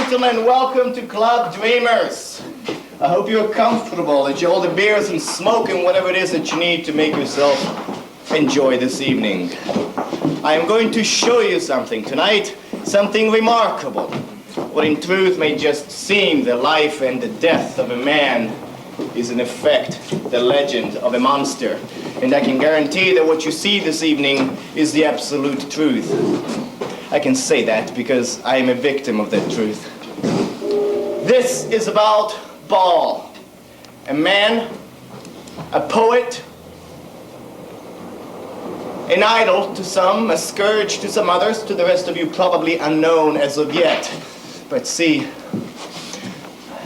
gentlemen, welcome to Club Dreamerz. I hope you're comfortable, that you all the beers and smoke and whatever it is that you need to make yourself enjoy this evening. I am going to show you something tonight, something remarkable. What in truth may just seem the life and the death of a man is in effect the legend of a monster. And I can guarantee that what you see this evening is the absolute truth. I can say that because I am a victim of that truth. This is about BAAL, a man, a poet, an idol to some, a scourge to some others, to the rest of you probably unknown as of yet. But see,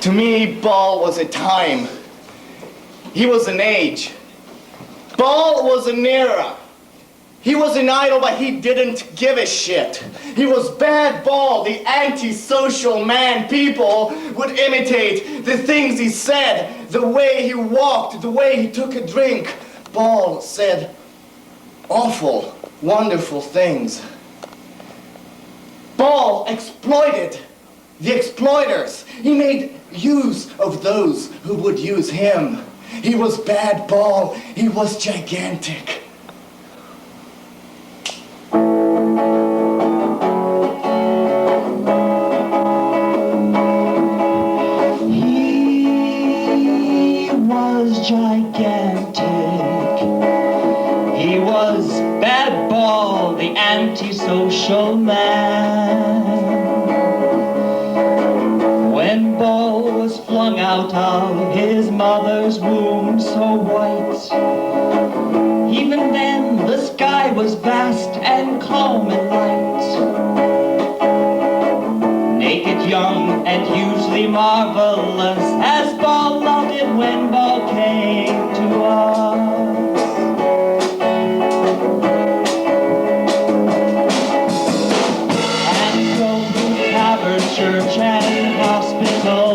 to me, BAAL was a time. He was an age. BAAL was an era. He was an idol, but he didn't give a shit. He was bad BAAL, the antisocial man. People would imitate the things he said, the way he walked, the way he took a drink. BAAL said awful, wonderful things. BAAL exploited the exploiters. He made use of those who would use him. He was bad BAAL. He was gigantic. Gigantic. He was bad BAAL, the antisocial man. When BAAL was flung out of his mother's womb so white, even then the sky was vast and calm and light. Naked, young, and hugely marvelous, as BAAL loved it when BAAL came to us. And so through tavern, church, and hospital,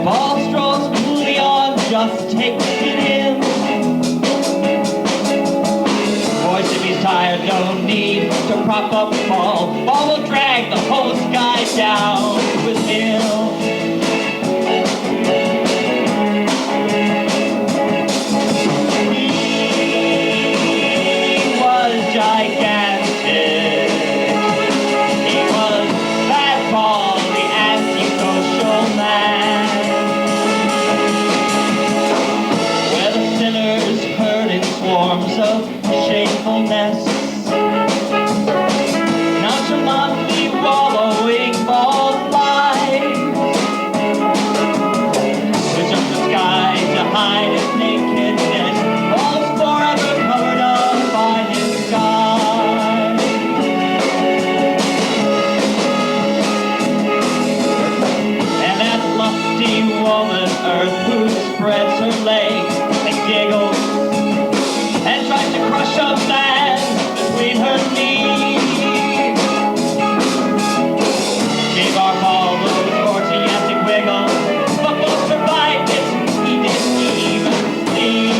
BAAL strolls coolly on, just takes it in. Boys, if he's tired, no need to prop up BAAL. BAAL will drag the whole sky down with him. Nonchalantly wallowing BAAL's life, switch up the sky to hide his nakedness. BAAL's forever covered up by his sky. And that lusty woman Earth, who spreads her legs and giggles and tries to crush up land between her knees, gave our BAAL those orgiastic wiggles, but most survived it, he didn't even sleep.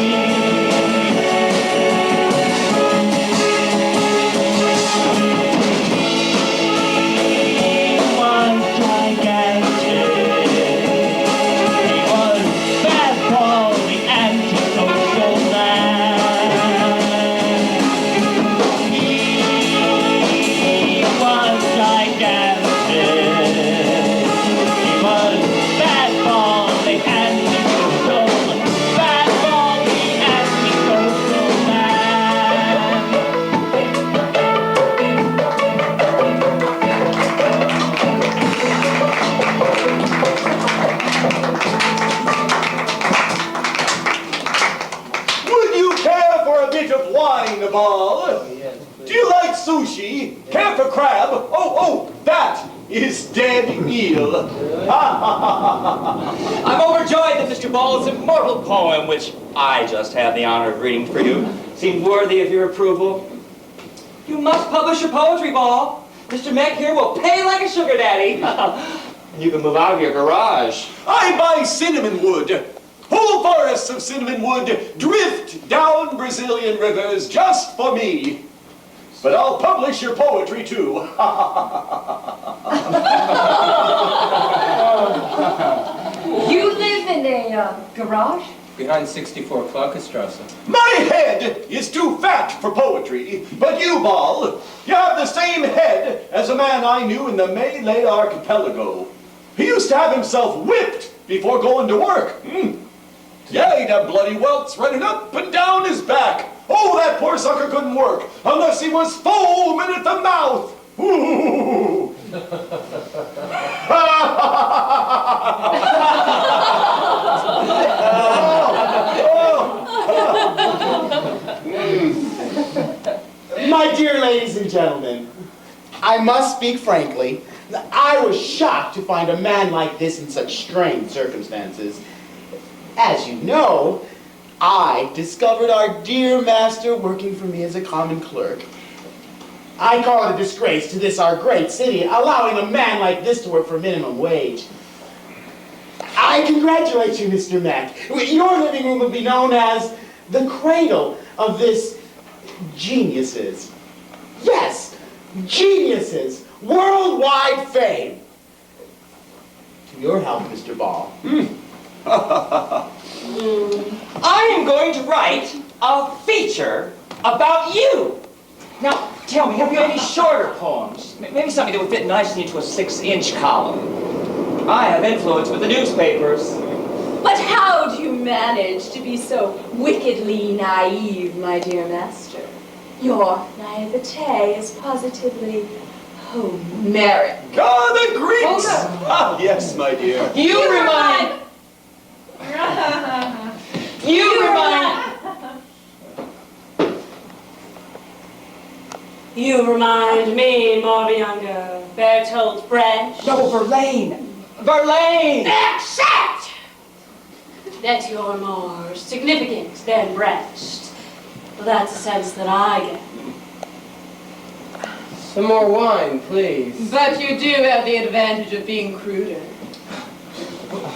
He was gigantic. He was bad BAAL, the antisocial man. BAAL. Do you like sushi? Care for crab? Oh, that is dead eel. I'm overjoyed that Mr. BAAL's immortal poem, which I just have the honor of reading for you, seemed worthy of your approval. You must publish your poetry, BAAL. Mr. Meck here will pay like a sugar daddy. You can move out of your garage. I buy cinnamon wood. Whole forests of cinnamon wood drift down Brazilian rivers just for me. But I'll publish your poetry too. You live in a garage? Behind 64 Clarkestrasse. My head is too fat for poetry, but you, BAAL, you have the same head as a man I knew in the Malay archipelago. He used to have himself whipped before going to work. Yeah, he'd have bloody welts running up and down his back. Oh, that poor sucker couldn't work unless he was foaming at the mouth. Ooh. My dear ladies and gentlemen, I must speak frankly. I was shocked to find a man like this in such strange circumstances. As you know, I discovered our dear master working for me as a common clerk. I call it a disgrace to this our great city, allowing a man like this to work for minimum wage. I congratulate you, Mr. Mack. Your living room will be known as the cradle of this geniuses. Yes, geniuses. Worldwide fame. To your help, Mr. BAAL. I am going to write a feature about you. Now, tell me, have you any shorter poems? Maybe something that would fit nicely into a 6-inch column. I have influence with the newspapers. But how do you manage to be so wickedly naive, my dear master? Your naivete is positively Homeric. God, the Greeks! Hold Ah, yes, my dear. You remind me, more younger, Bertolt Brecht. No, Verlaine. Verlaine! Except that you're more significant than Brecht. Well, that's a sense that I get. Some more wine, please. But you do have the advantage of being cruder.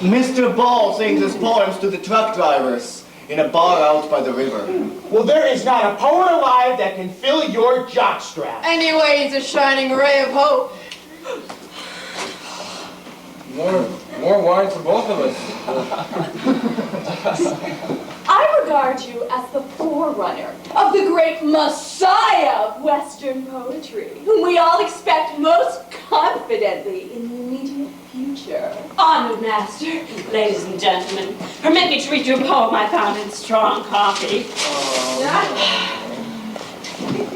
Mr. BAAL sings his poems to the truck drivers in a bar out by the river. Well, there is not a poet alive that can fill your jockstrap. Anyway, he's a shining ray of hope. More wine for both of us. I regard you as the forerunner of the great messiah of Western poetry, whom we all expect most confidently in the immediate future. Honored master, ladies and gentlemen, permit me to read you a poem I found in strong coffee.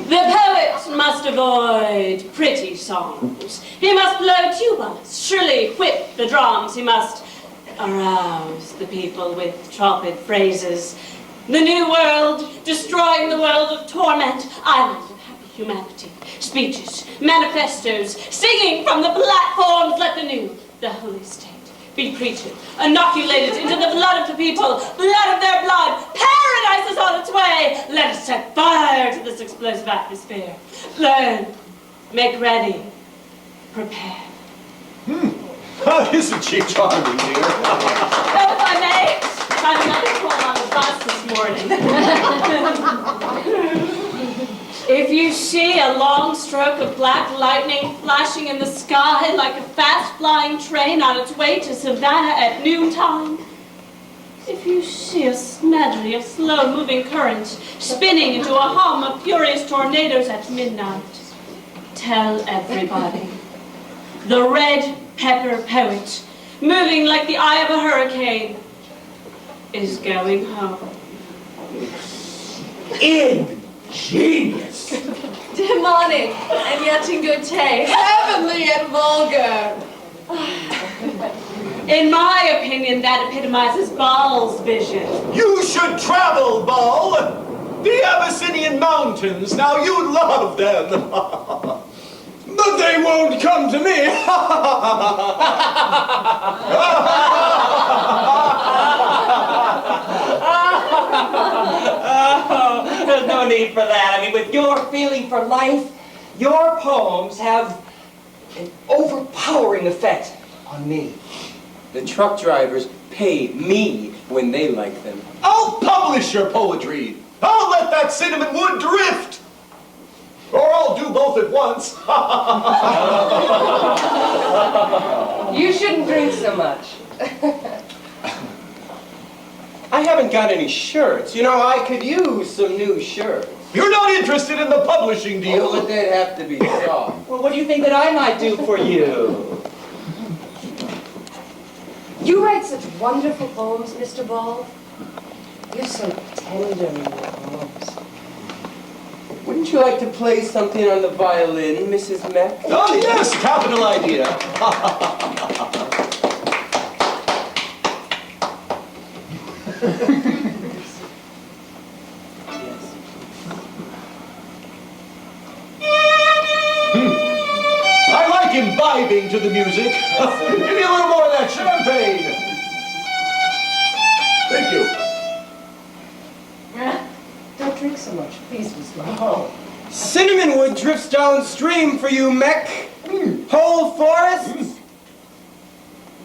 The poet must avoid pretty songs. He must blow tubas, shrilly whip the drums. He must arouse the people with trumpet phrases. The new world, destroying the world of torment. Island of happy humanity. Speeches, manifestos, singing from the platforms. Let the holy state be preached, inoculated into the blood of the people, blood of their blood. Paradise is on its way. Let us set fire to this explosive atmosphere. Learn, make ready, prepare. Isn't she charming, dear? Oh, if I may, I'm another poem on the bus this morning. If you see a long stroke of black lightning flashing in the sky like a fast-flying train on its way to Savannah at noontime, if you see a medley of slow-moving currents spinning into a hum of furious tornadoes at midnight, tell everybody. The red pepper poet, moving like the eye of a hurricane, is going home. Ingenious. Demonic, and yet in good taste. Heavenly and vulgar. In my opinion, that epitomizes BAAL's vision. You should travel, BAAL. The Abyssinian Mountains. Now you love them. But they won't come to me. Oh, there's no need for that. I mean, with your feeling for life, your poems have an overpowering effect on me. The truck drivers pay me when they like them. I'll publish your poetry. I'll let that cinnamon wood drift. Or all do both at once. You shouldn't drink so much. I haven't got any shirts. You know, I could use some new shirts. You're not interested in the publishing deal. Oh, but they'd have to be soft. Well, what do you think that I might do for you? You write such wonderful poems, Mr. Ball. You're so tender in your poems. Wouldn't you like to play something on the violin, Mrs. Meck? Oh, yes, capital idea. I like imbibing to the music. Give me a little more of that champagne. Thank you. Don't drink so much, please, Mr. Ball. Cinnamon wood drifts downstream for you, Meck. Whole forests.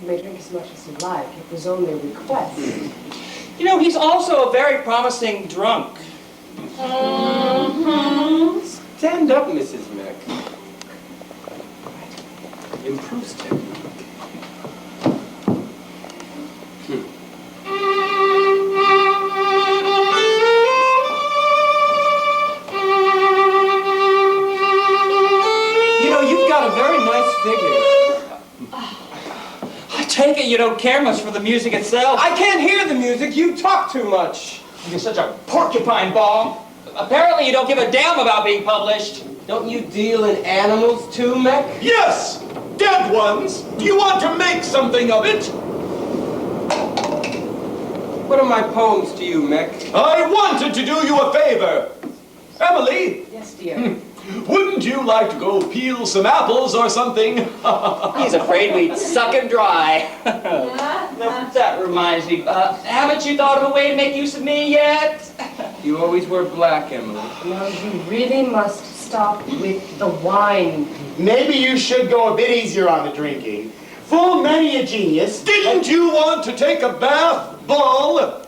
You may drink as much as you like. It was only a request. You know, he's also a very promising drunk. Stand up, Mrs. Meck. Improves technique. You know, you've got a very nice figure. I take it you don't care much for the music itself. I can't hear the music. You talk too much. You're such a porcupine, Ball. Apparently you don't give a damn about being published. Don't you deal in animals too, Meck? Yes, dead ones. Do you want to make something of it? What are my poems to you, Meck? I wanted to do you a favor. Emily, Yes, dear. wouldn't you like to go peel some apples or something? He's afraid we'd suck him dry. That reminds me, haven't you thought of a way to make use of me yet? You always wear black, Emily. Now you really must stop with the wine. Maybe you should go a bit easier on the drinking. Full many a genius. Didn't you want to take a bath, Ball?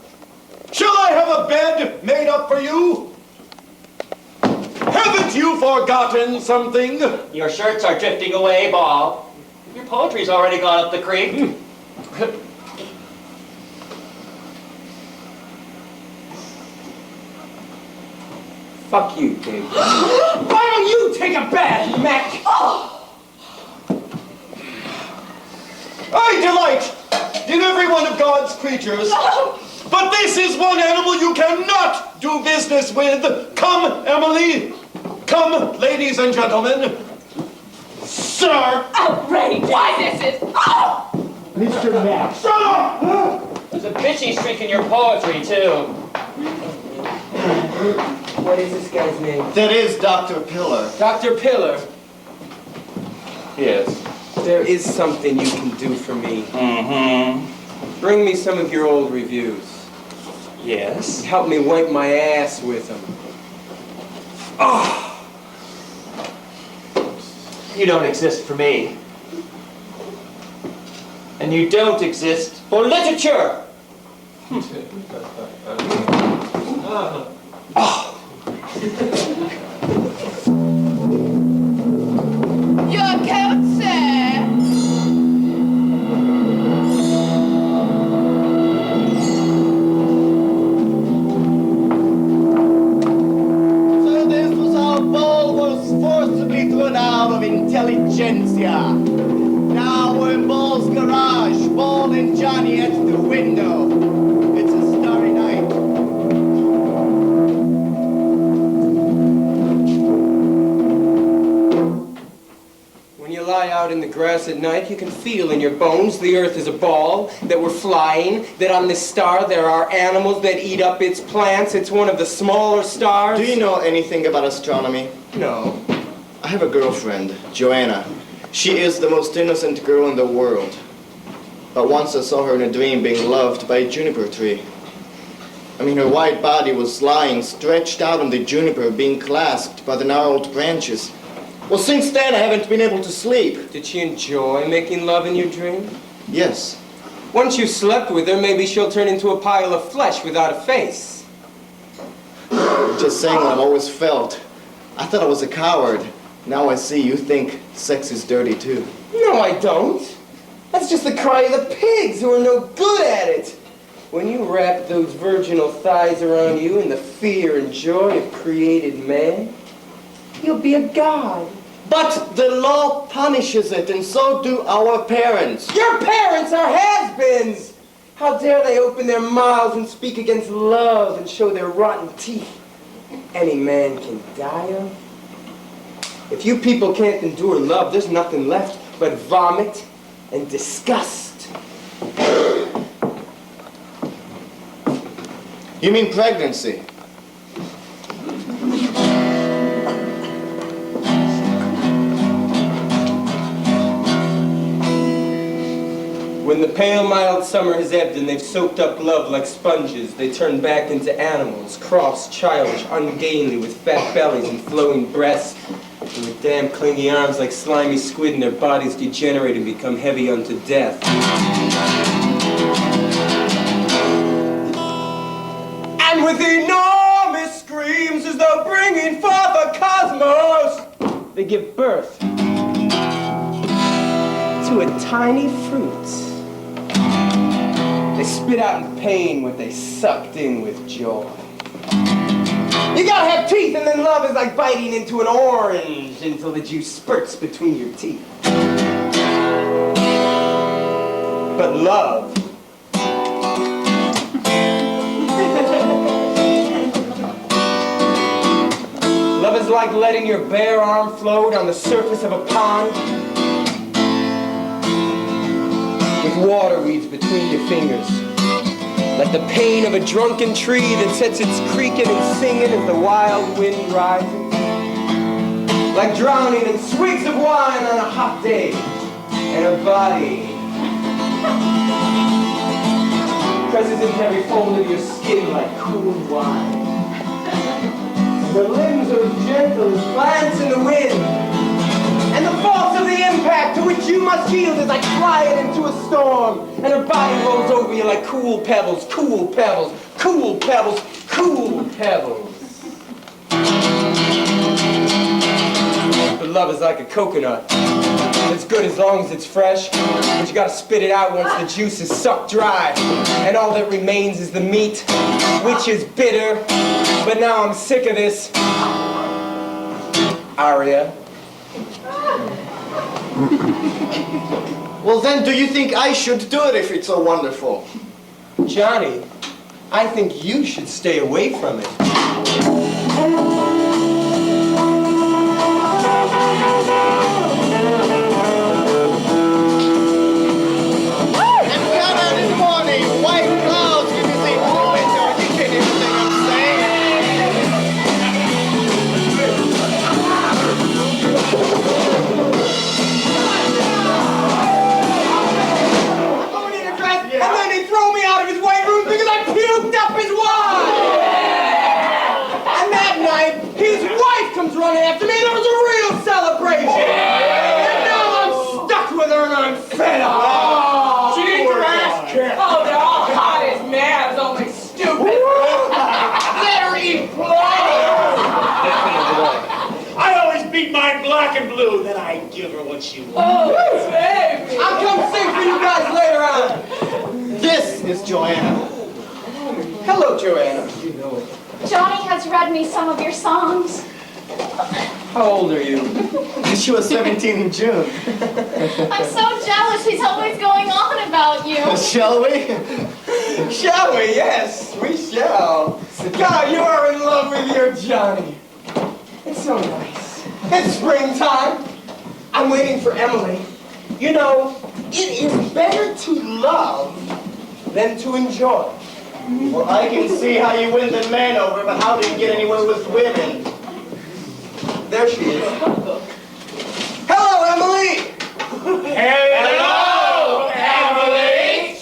Shall I have a bed made up for you? Haven't you forgotten something? Your shirts are drifting away, Ball. Your poetry's already gone up the creek. Fuck you, Dave. Why don't you take a bath, Mac? I delight in every one of God's creatures. But this is one animal you cannot do business with. Come, Emily. Come, ladies and gentlemen. Sir. Outrage! Why this is... Oh! Mr. Max. Shut up! There's a bitchy streak in your poetry, too. What is this guy's name? That is Dr. Pillar. Dr. Pillar. Yes. There is something you can do for me. Mm-hmm. Bring me some of your old reviews. Yes. Help me wipe my ass with them. Oh! You don't exist for me. And you don't exist for literature. Your coat, sir! So this was how Ball was forcibly thrown out of intelligentsia. Now we're in Ball's garage, Ball and Johnny at the window. It's a starry night. When you lie out in the grass at night, you can feel in your bones the earth is a ball, that we're flying, that on this star there are animals that eat up its plants. It's one of the smaller stars. Do you know anything about astronomy? No. I have a girlfriend, Joanna. She is the most innocent girl in the world. But once I saw her in a dream being loved by a juniper tree. I mean, her white body was lying stretched out on the juniper, being clasped by the gnarled branches. Well, since then, I haven't been able to sleep. Did she enjoy making love in your dream? Yes. Once you slept with her, maybe she'll turn into a pile of flesh without a face. Just saying what I've always felt. I thought I was a coward. Now I see you think sex is dirty too. No, I don't. That's just the cry of the pigs who are no good at it. When you wrap those virginal thighs around you in the fear and joy of created man, you'll be a god. But the law punishes it, and so do our parents. Your parents are has-beens! How dare they open their mouths and speak against love and show their rotten teeth? Any man can die of. If you people can't endure love, there's nothing left but vomit and disgust. You mean pregnancy? When the pale, mild summer has ebbed and they've soaked up love like sponges, they turn back into animals, cross, childish, ungainly, with fat bellies and flowing breasts, and with damn clingy arms like slimy squid, and their bodies degenerate and become heavy unto death. And with enormous screams as though bringing forth the cosmos, they give birth to a tiny fruit. They spit out in pain what they sucked in with joy. You gotta have teeth, and then love is like biting into an orange until the juice spurts between your teeth. But love, love is like letting your bare arm float on the surface of a pond with water weeds between your fingers. Like the pain of a drunken tree that sets its creaking and singing as the wild wind rises. Like drowning in swigs of wine on a hot day, and her body presses into every fold of your skin like cool wine. Her limbs are as gentle as plants in the wind, and the force of the impact to which you must yield is like flying into a storm, and her body rolls over you like cool pebbles, cool pebbles, cool pebbles, cool pebbles. But love is like a coconut. It's good as long as it's fresh, but you gotta spit it out once the juice is sucked dry, and all that remains is the meat, which is bitter. But now I'm sick of this aria. Well then, do you think I should do it if it's so wonderful? Johnny, I think you should stay away from it. Running after me, there was a real celebration. And now I'm stuck with her and I'm fed up. She needs her ass kicked. Oh, they're all hot as nails, only stupid. Let her eat plenty. I always beat mine black and blue, then I give her what she wants. Oh, baby. I'll come sing for you guys later on. This is Joanna. Hello, Joanna. Johnny has read me some of your songs. How old are you? She was 17 in June. I'm so jealous. He's always going on about you. Shall we? Shall we? Yes, we shall. God, you are in love with your Johnny. It's so nice. It's springtime. I'm waiting for Emily. You know, it is better to love than to enjoy. Well, I can see how you win the men over, but how do you get anywhere with women? There she is. Hello, Emily! Hello, Emily!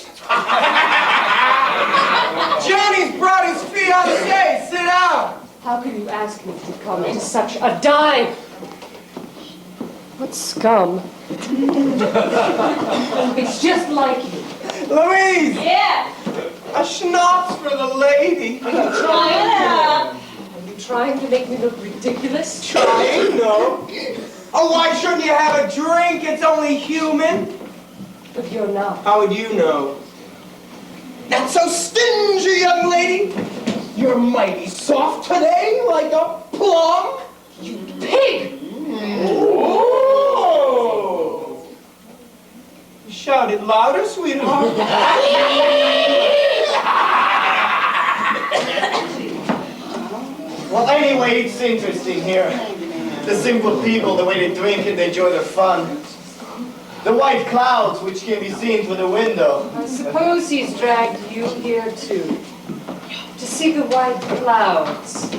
Johnny's brought his feet on the stage. Sit down. How can you ask me to come to such a dive? What scum. It's just like you. Louise! Yeah. A schnapps for the lady. Try it out. trying to make me look ridiculous? Trying? No. Oh, why shouldn't you have a drink? It's only human. But you're not. How would you know? Not so stingy, young lady. You're mighty soft today, like a plum. You pig! Oh! Shout it louder, sweetheart. Well, anyway, it's interesting here. The simple people, the way they drink and they enjoy their fun. The white clouds, which can be seen through the window. I suppose he's dragged you here too. To see the white clouds.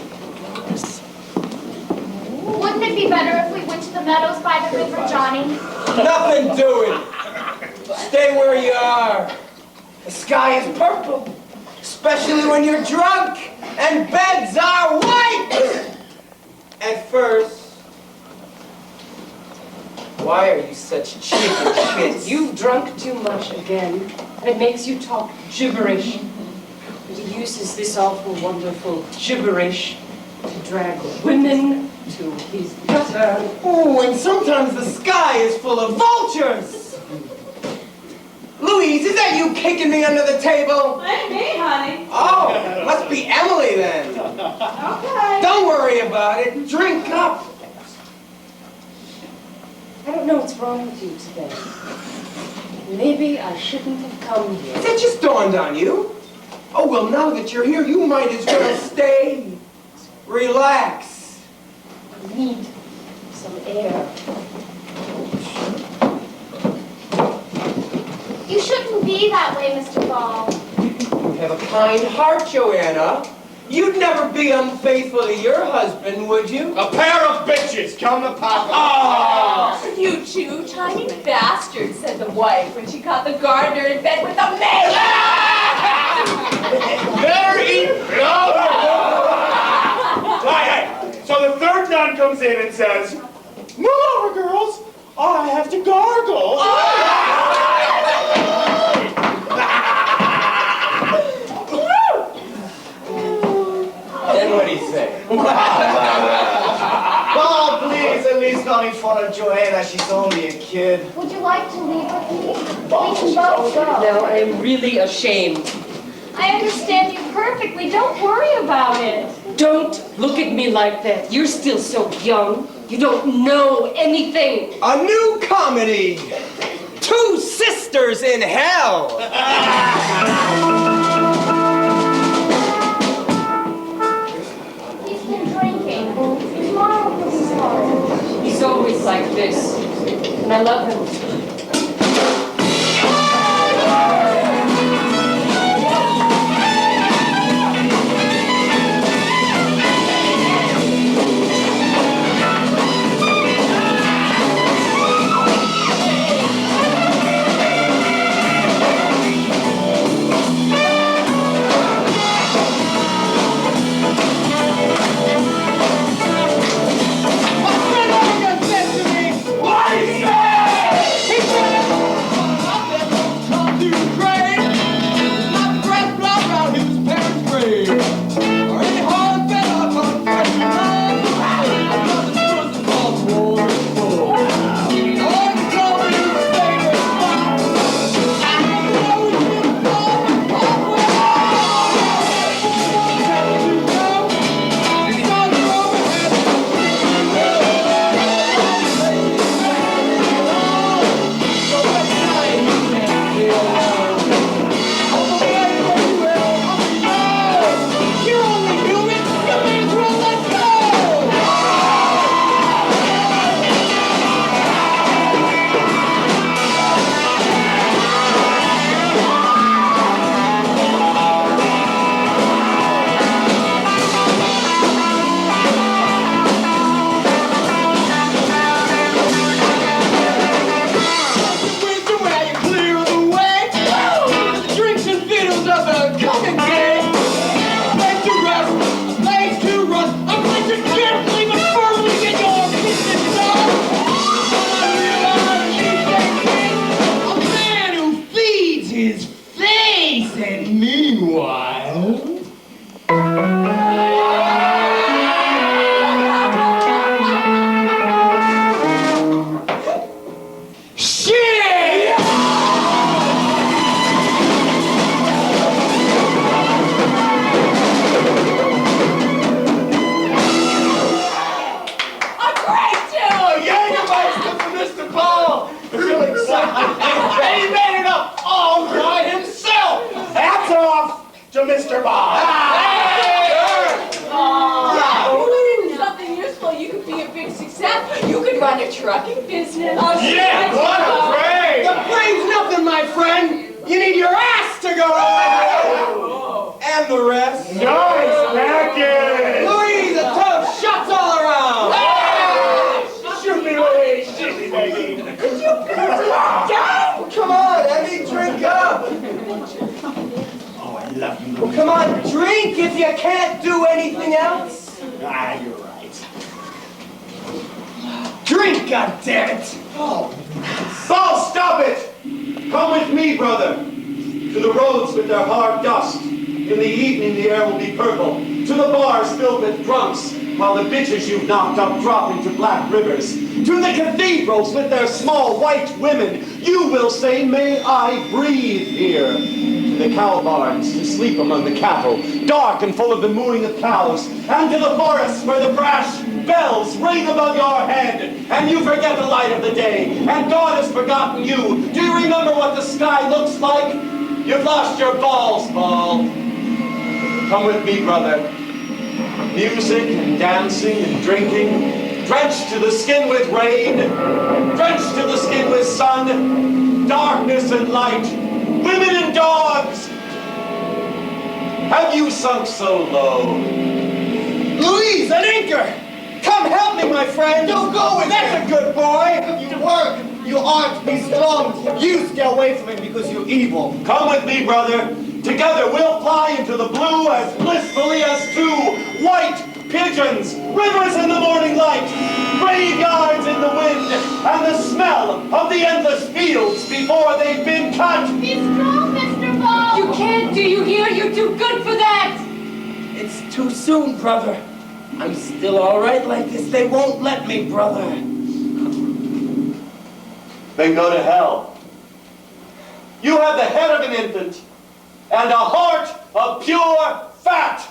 Wouldn't it be better if we went to the meadows by the river, Johnny? Nothing doing. Stay where you are. The sky is purple, especially when you're drunk, and beds are white. At first, why are you such chicken shit? You've drunk too much again, and it makes you talk gibberish. And he uses this awful, wonderful gibberish to drag women to his gutter. Oh, and sometimes the sky is full of vultures. Louise, is that you kicking me under the table? Ain't me, honey. Oh, must be Emily then. Okay. Don't worry about it. Drink up. I don't know what's wrong with you today. Maybe I shouldn't have come here. That just dawned on you. Oh, well, now that you're here, you might as well stay. Relax. I need some air. You shouldn't be that way, Mr. Ball. You have a kind heart, Joanna. You'd never be unfaithful to your husband, would you? A pair of bitches! Come to Papa. Ah! You two tiny bastards, said the wife when she caught the gardener in bed with the maid. Very clever! Hey, so the third nun comes in and says, "Move over, girls. I have to gargle." Then what'd he say? Oh, please, at least not in front of Joanna. She's only a kid. Would you like to leave with me? We can both go. Now, I am really ashamed. I understand you perfectly. Don't worry about it. Don't look at me like that. You're still so young. You don't know anything. A new comedy. Two sisters in hell. He's been drinking. Tomorrow he'll be sorry. He's always like this. And I love him. What is that? Something useful, you could be a big success. You could run a trucking business. Yeah, what a brain! The brain's nothing, my friend. You need your ass to go on. And the rest. Nice package! Louise, a tough shots all around. Shoot me, Louise! Shoot me, baby! Come on, Emmy, drink up. Oh, I love you. Well, come on, drink if you can't do anything else. Ah, you're right. Drink, goddammit! Saul, stop it! Come with me, brother. To the roads with their hard dust. In the evening the air will be purple. To the bars filled with drunks, while the bitches you've knocked up drop into black rivers. To the cathedrals with their small white women, you will say, may I breathe here. To the cow barns to sleep among the cattle, dark and full of the mooing of cows. And to the forests where the brash bells ring above your head, and you forget the light of the day, and God has forgotten you. Do you remember what the sky looks like? You've lost your balls, Paul. Come with me, brother. Music and dancing and drinking, drenched to the skin with rain, drenched to the skin with sun, darkness and light, women and dogs. Have you sunk so low? Louise, an anchor! Come help me, my friend! Don't go with That's a good boy! You work, you aren't, be strong. You stay away from him because you're evil. Come with me, brother. Together we'll fly into the blue as blissfully as two white pigeons, rivers in the morning light, graveyards in the wind, and the smell of the endless fields before they've been cut. Be strong, Mr. Ball. You can't, do you hear? You're too good for that! It's too soon, brother. I'm still all right like this. They won't let me, brother. Then go to hell. You have the head of an infant and a heart of pure fat.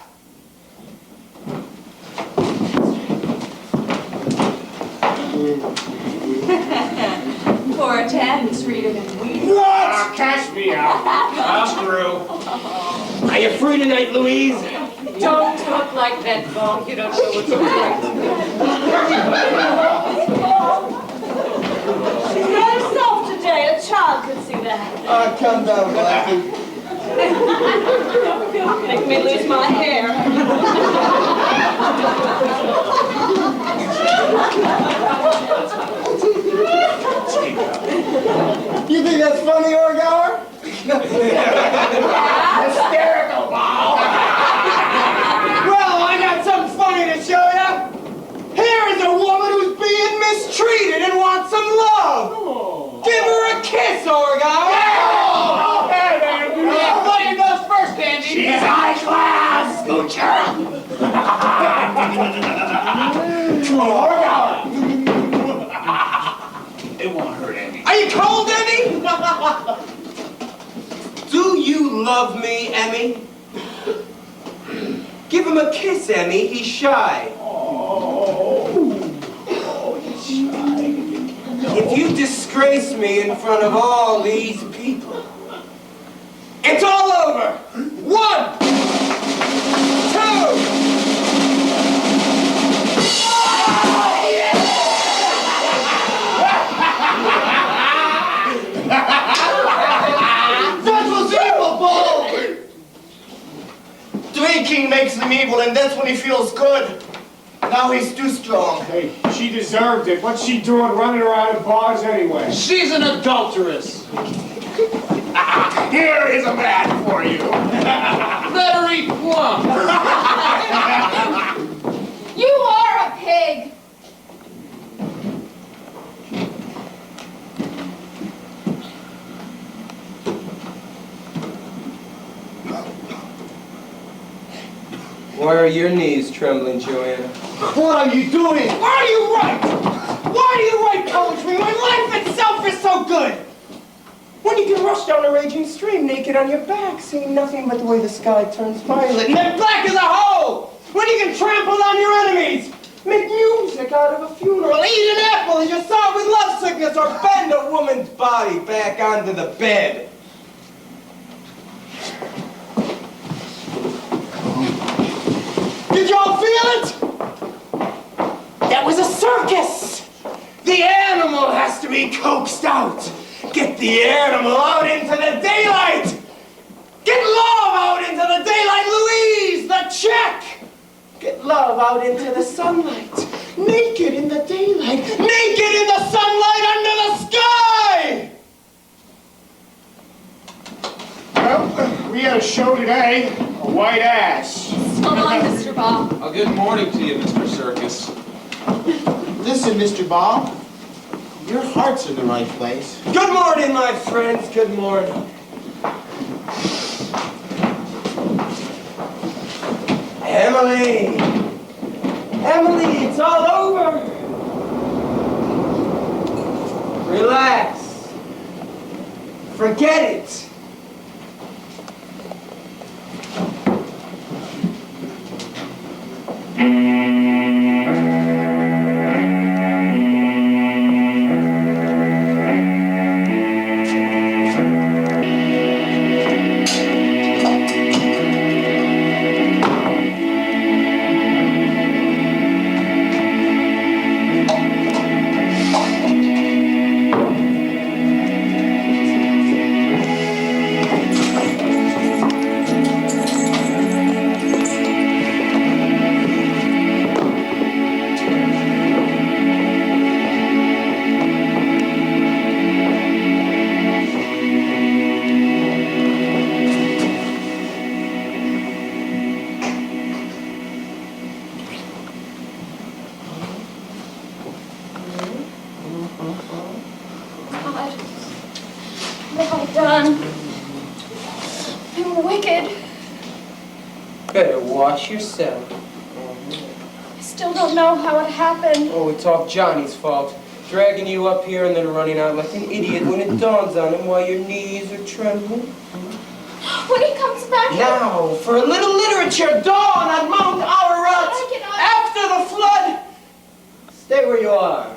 Poor Ted's sweeter than we. What? Cash me out. I'm through. Are you free tonight, Louise? Don't talk like that, Paul. You don't know what you're doing. She's very soft today. A child could see that. Calm down, Blackie. Make me lose my hair. You think that's funny, Orgower? Hysterical, Ball. Well, I got something funny to show you. Here is a woman who's being mistreated and wants some love. Give her a kiss, Orgower. Okay, man. Buddy goes first, Andy. She's high class. Scoocher. It won't hurt any. Are you cold, Emmy? Do you love me, Emmy? Give him a kiss, Emmy. He's shy. He's shy. If you disgrace me in front of all these people, it's all over. 1, 2. That was evil, Paul! Drinking makes him evil, and that's when he feels good. Now he's too strong. Hey, she deserved it. What's she doing running around in bars anyway? She's an adulteress. Here is a man for you. Better eat plum. You are a pig. Why are your knees trembling, Joanna? What are you doing? Why do you write? Why do you write poetry when life itself is so good? When you can rush down a raging stream naked on your back, seeing nothing but the way the sky turns violet and then black as a hole! When you can trample on your enemies, make music out of a funeral, eat an apple as you saw with love sickness, or bend a woman's body back onto the bed. be coaxed out. Get the animal out into the daylight. Get love out into the daylight, Louise, the check. Get love out into the sunlight. Naked in the daylight. Naked in the sunlight under the sky. Well, we had a show today. A white ass. So long, Mr. Bob. Good morning to you, Mr. Circus. Listen, Mr. Ball, your heart's in the right place. Good morning, my friends. Good morning. Emily! Emily, it's all over! Relax. Forget it. What have I done? I'm wicked. Better watch yourself. I still don't know how it happened. Oh, it's all Johnny's fault. Dragging you up here and then running out like an idiot when it dawns on him while your knees are trembling. When he comes back... Now, for a little literature, dawn on Mount Ararat, after the flood. Stay where you are.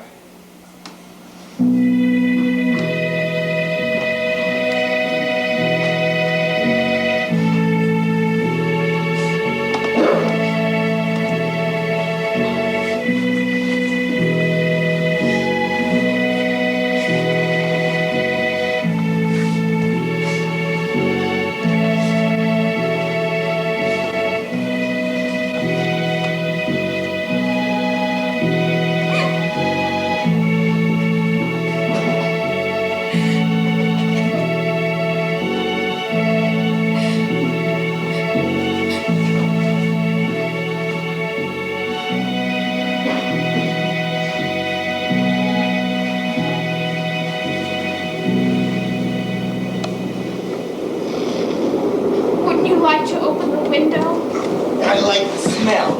I like the smell.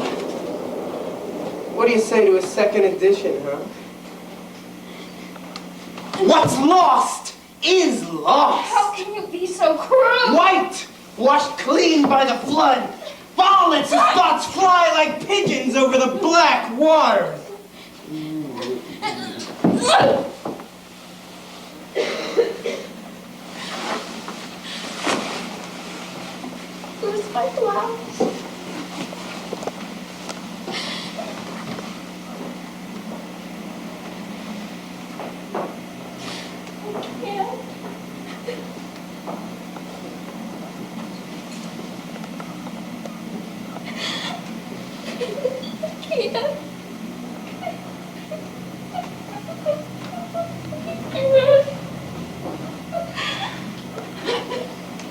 What do you say to a second edition, huh? What's lost is lost. How can you be so cruel? White, washed clean by the flood. BAAL lets his thoughts fly like pigeons over the black water. Where's my blouse?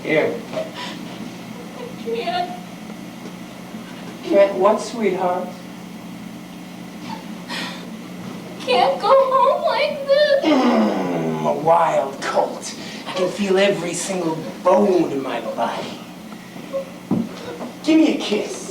Here. Can't what, sweetheart? Can't go home like this. A wild colt. I can feel every single bone in my body. Give me a kiss.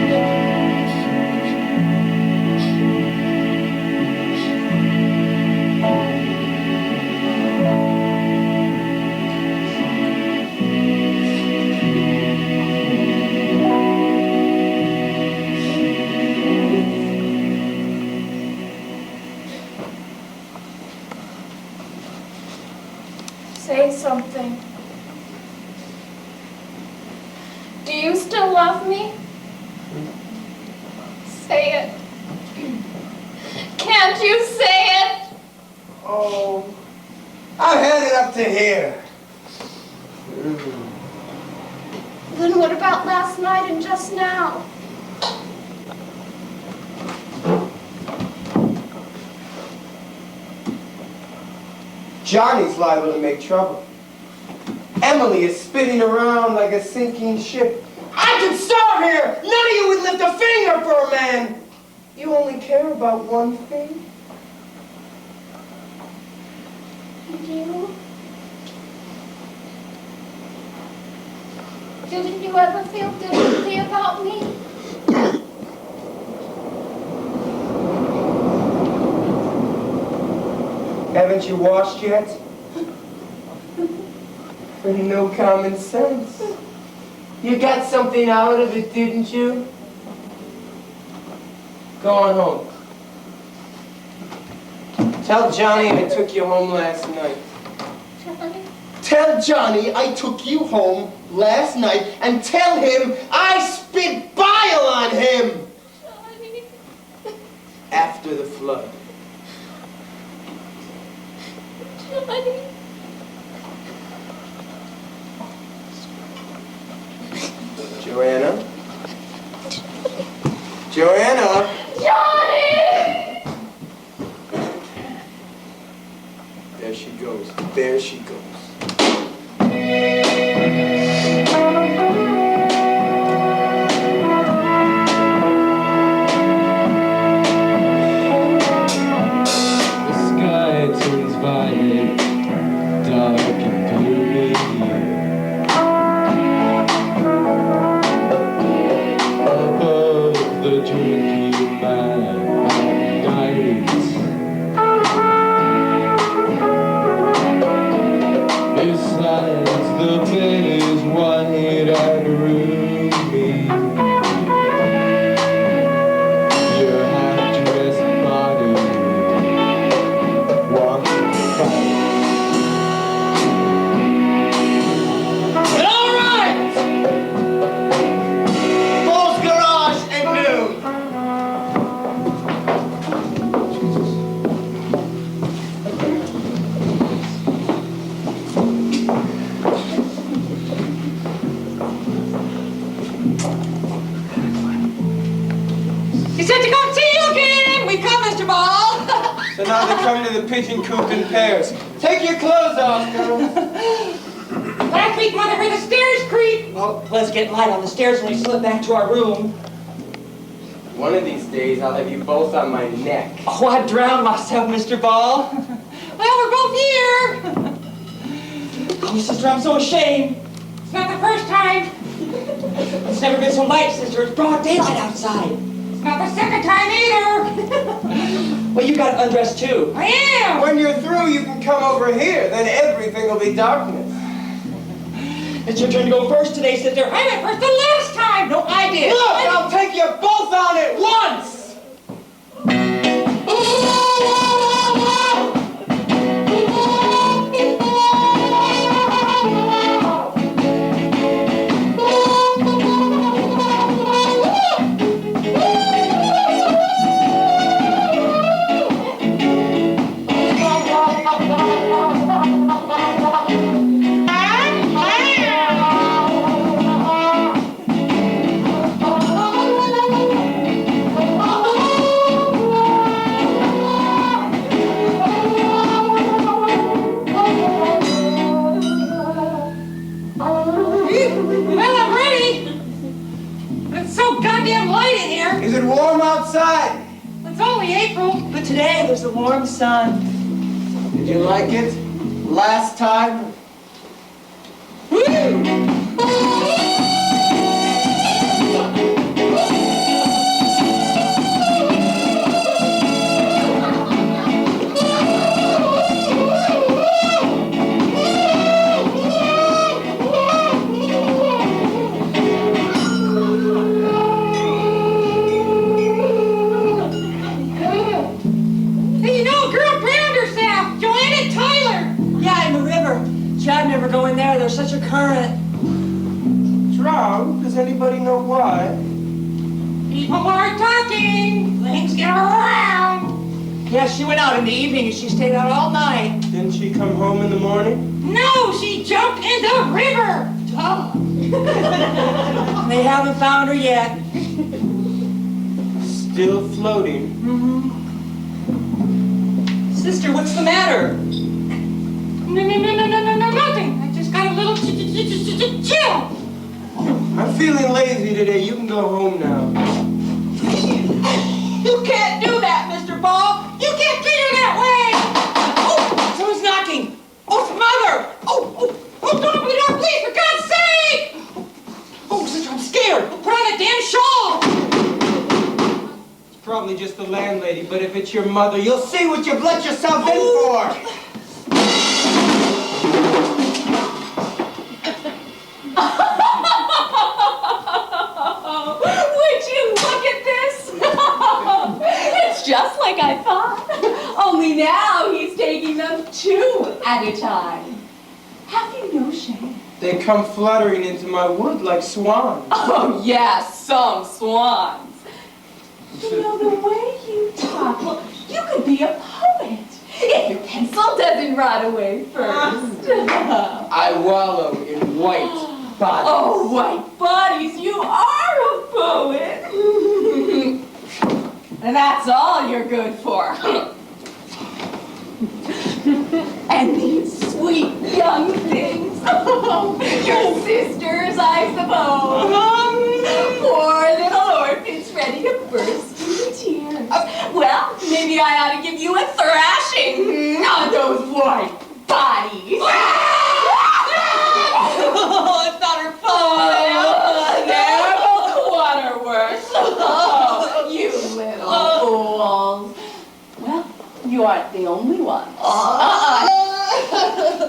Oh. something. Do you still love me? Say it. Can't you say it? Oh, I had it up to here. Then what about last night and just now? Johnny's liable to make trouble. Emily is spinning around like a sinking ship. I could starve here! None of you would lift a finger for a man! You only care about one thing? And you? Didn't you ever feel differently about me? Haven't you washed yet? No common sense. You got something out of it, didn't you? Go on home. Tell Johnny I took you home last night. Johnny? Tell Johnny I took you home last night and tell him I spit bile on him! Johnny? After the flood. Johnny? Joanna? Joanna? Johnny! There she goes. There she goes. The sky turns violet, dark and gloomy. Above the drinking man at night, besides the bed is white and roomy. Your half-dressed body walking by. All right! Ball's garage at noon. He said to come see you again. We come, Mr. Ball. So now they come to the pigeon coop in pairs. Take your clothes off, girls. Last week, Mother heard the stairs creak. Well, let's get light on the stairs when we slip back to our room. One of these days, I'll have you both on my neck. Oh, I drowned myself, Mr. Ball. Well, we're both here. Oh, sister, I'm so ashamed. It's not the first time. It's never been so light, sister. It's broad daylight outside. It's not the second time either. Well, you got to undress too. I am. When you're through, you can come over here. Then everything will be darkness. It's your turn to go first today, sister. I went first the last time. No, I did. Look, I'll take you both on at once. Well, I'm ready. It's so goddamn light in here. Is it warm outside? It's only April. But today there's a warm sun. Did you like it? Last time? Hey, you know, a girl drowned herself. Joanna Tyler. Yeah, in the river. current. Drowned? Does anybody know why? People are talking. Things get around. Yeah, she went out in the evening and she stayed out all night. Didn't she come home in the morning? No, she jumped in the river. Duh. They haven't found her yet. Still floating. Sister, what's the matter? No, nothing. I just got a little chill. I'm feeling lazy today. You can go home now. You can't do that, Mr. Ball. You can't treat her that way. Oh, someone's knocking. Oh, it's Mother. Oh, don't open the door, please, for God's sake. Oh, sister, I'm scared. Put on that damn shawl. It's probably just the landlady, but if it's your mother, you'll see what you've let yourself in for. Would you look at this? It's just like I thought. Only now he's taking them 2 at a time. Have you no shame? They come fluttering into my wood like swans. Oh, yes, some swans. You know, the way you talk, well, you could be a poet if your pencil doesn't rot away first. I wallow in white bodies. Oh, white bodies, you are a poet. And that's all you're good for. And these sweet young things. Your sisters, I suppose. Poor little orphans ready to burst into tears. Well, maybe I ought to give you a thrashing on those white bodies. Oh, it's not her fault. There goes the waterworks. Oh, you little fools. Well, you aren't the only ones.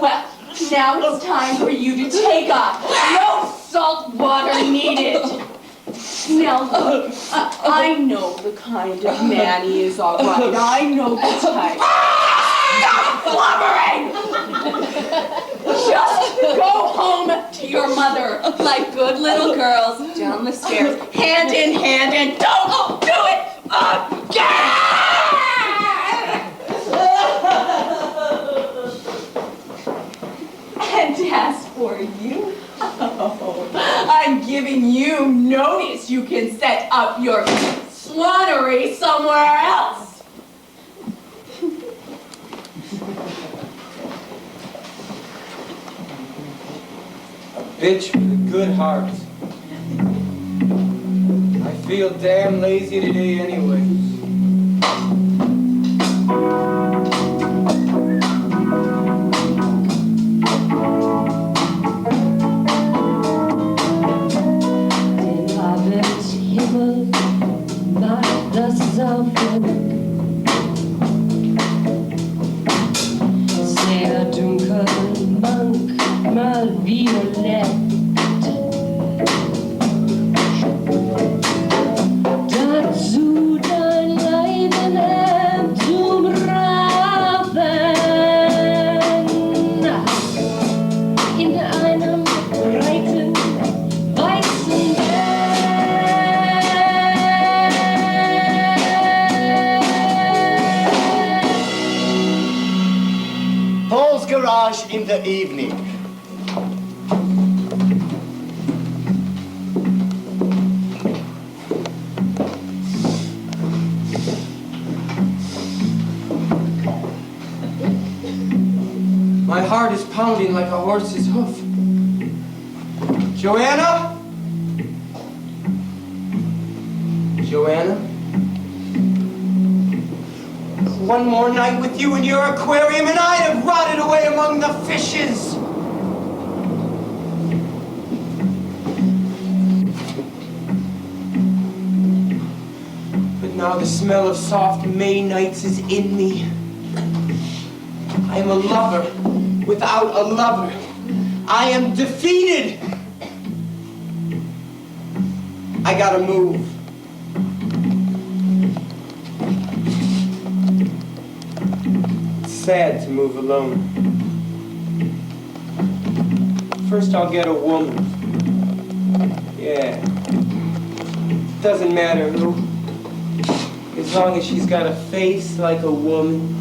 Well, now it's time for you to take off. No salt water needed. Now look, I know the kind of man he is, all right. I know the type. Stop blubbering! Just go home to your mother like good little girls down the stairs, hand in hand, and don't do it again! And as for you, I'm giving you notice you can set up your swannery somewhere else. Bitch with a good heart. I feel damn lazy today anyways. Den Abendhimmel macht das Saufen sehr dunkel, manchmal violett. Dazu dein Leidenhemd zum Raben in einem breiten weißen Paul's garage in the evening. My heart is pounding like a horse's hoof. Joanna? Joanna? One more night with you in your aquarium and I'd have rotted away among the fishes. But now the smell of soft May nights is in me. I am a lover without a lover. I am defeated. I gotta move. It's sad to move alone. First I'll get a woman. Yeah. Doesn't matter who. As long as she's got a face like a woman.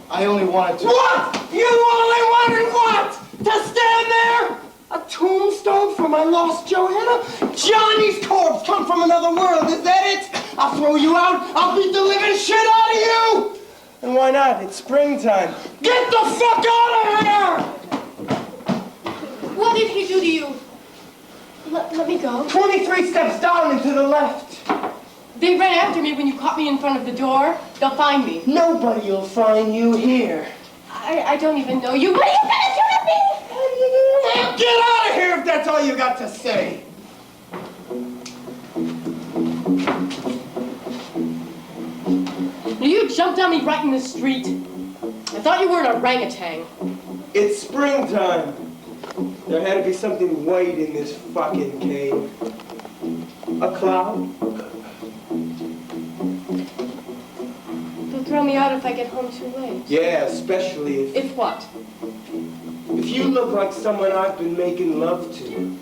I only wanted to... What? You only wanted what? To stand there? A tombstone for my lost Johanna? Johnny's corpse come from another world, is that it? I'll throw you out. I'll beat the living shit out of you. And why not? It's springtime. Get the fuck out of here! What did he do to you? Let me go. 23 steps down and to the left. They ran after me when you caught me in front of the door. They'll find me. Nobody will find you here. I don't even know you. What are you gonna do to me? Get out of here if that's all you got to say. You jumped on me right in the street. I thought you were an orangutan. It's springtime. There had to be something white in this fucking cave. A cloud? They'll throw me out if I get home too late. Yeah, especially if... If what? If you look like someone I've been making love to.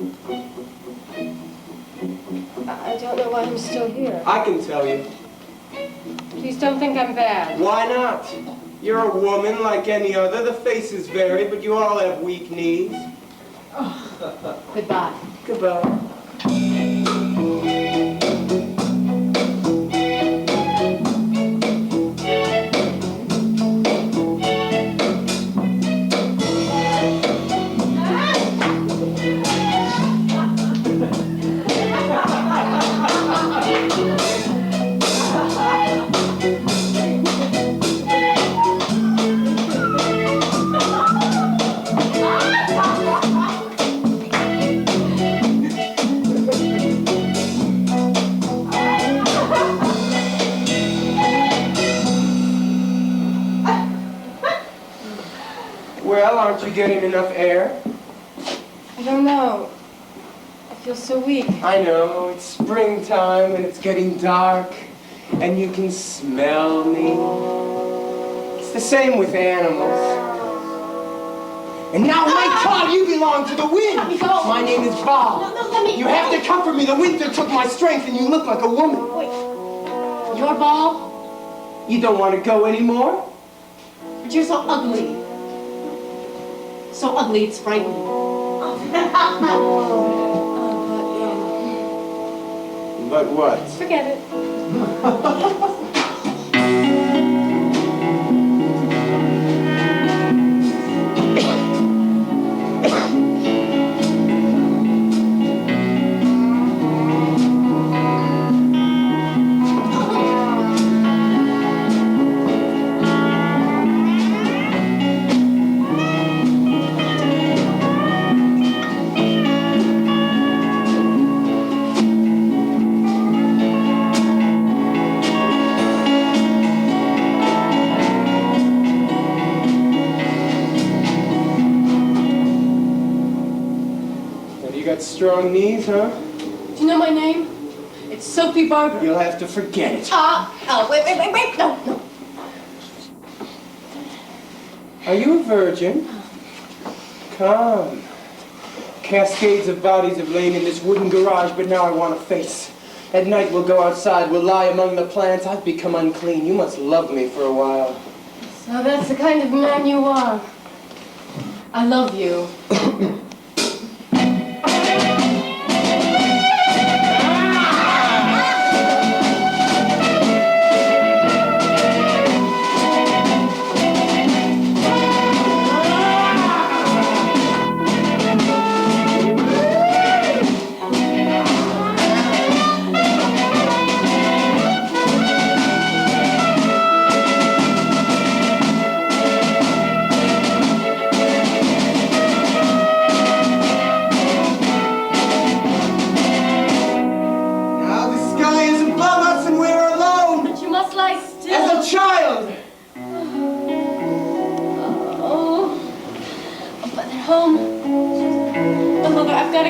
I don't know why I'm still here. I can tell you. Please don't think I'm bad. Why not? You're a woman like any other. The faces vary, but you all have weak knees. Oh. Goodbye. Goodbye. Well, aren't you getting enough air? I don't know. I feel so weak. I know, it's springtime and it's getting dark and you can smell me. It's the same with animals. And now, my God, you belong to the wind. Let me go. My name is BAAL. No, let me You go. have to comfort me. The winter took my strength and you look like a woman. Wait. You're BAAL? You don't want to go anymore? But you're so ugly. So ugly, it's frightening. But what? Forget it. Strong knees, huh? Do you know my name? It's Sophie Barber. You'll have to forget it. Wait. No. Are you a virgin? Come. Cascades of bodies have lain in this wooden garage, but now I want a face. At night we'll go outside, we'll lie among the plants. I've become unclean. You must love me for a while. So that's the kind of man you are. I love you.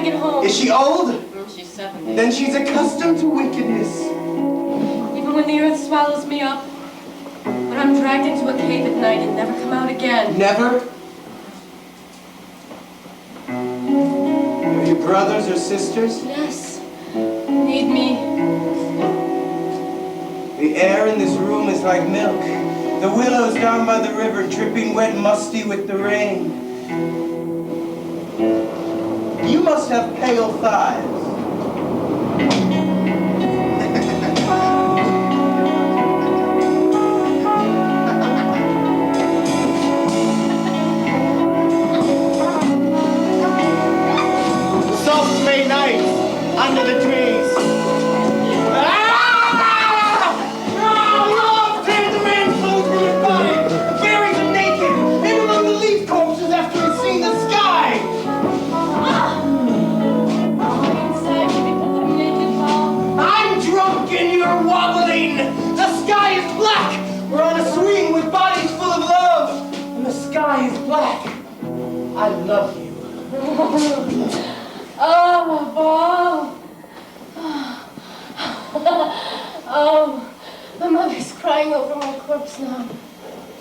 get home. Is she old? She's 70. Then she's accustomed to wickedness. Even when the earth swallows me up, when I'm dragged into a cave at night and never come out again. Never? Are you brothers or sisters? Yes. Need me. The air in this room is like milk. The willows down by the river dripping wet and musty with the rain. You must have pale thighs. Soft May night, under the trees. I love you. Oh, Ball. Oh, my mother's crying over my corpse now.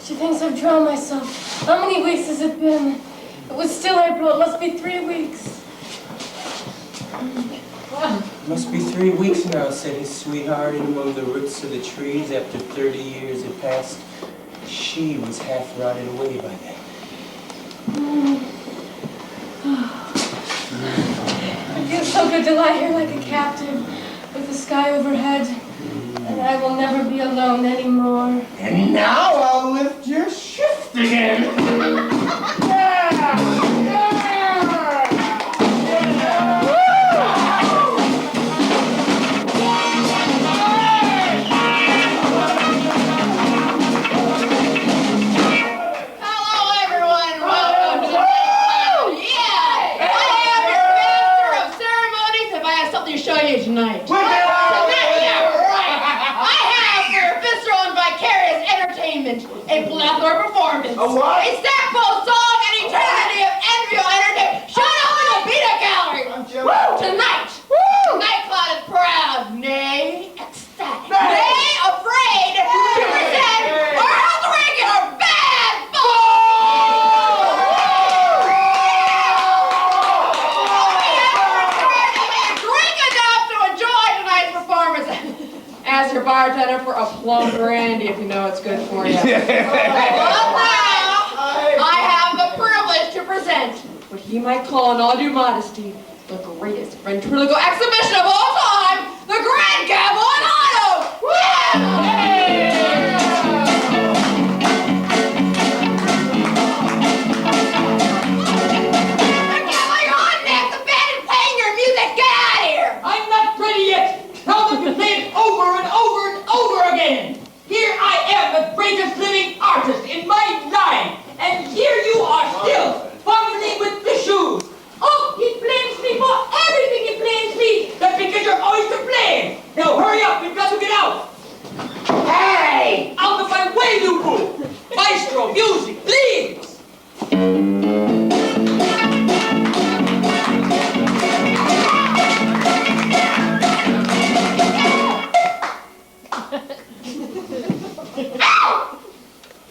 She thinks I've drowned myself. How many weeks has it been? It was still April. It must be 3 weeks. Must be 3 weeks now, said his sweetheart, in among the roots of the trees. After 30 years had passed, she was half rotted away by then. It feels so good to lie here like a captive, with the sky overhead, and I will never be alone anymore. And now I'll lift your shift again. Tonight. Yeah, right. I have for your visceral and vicarious entertainment a plethora performance. A what? A sackful song and eternity of enviable entertainment. Shut up in the peanut gallery. Tonight. Night cloud is proud, nay, ecstatic, nay, afraid to present our regular bad boy. As your bartender for a plum brandy, if you know it's good for you. Well, now, I have the privilege to present what he might call, in all due modesty, the greatest ventriloquial exhibition of all time, the Grand Gamble on Auto! I'm not ready yet. Tell them to play it over and over and over again. Here I am, the greatest living artist in my line, and here you are still fumbling with the shoes. Oh, he blames me for everything. He blames me. That's because you're always to blame. Now hurry up, we've got to get out. Hey! Out of my way, you fool! Maestro, music, please!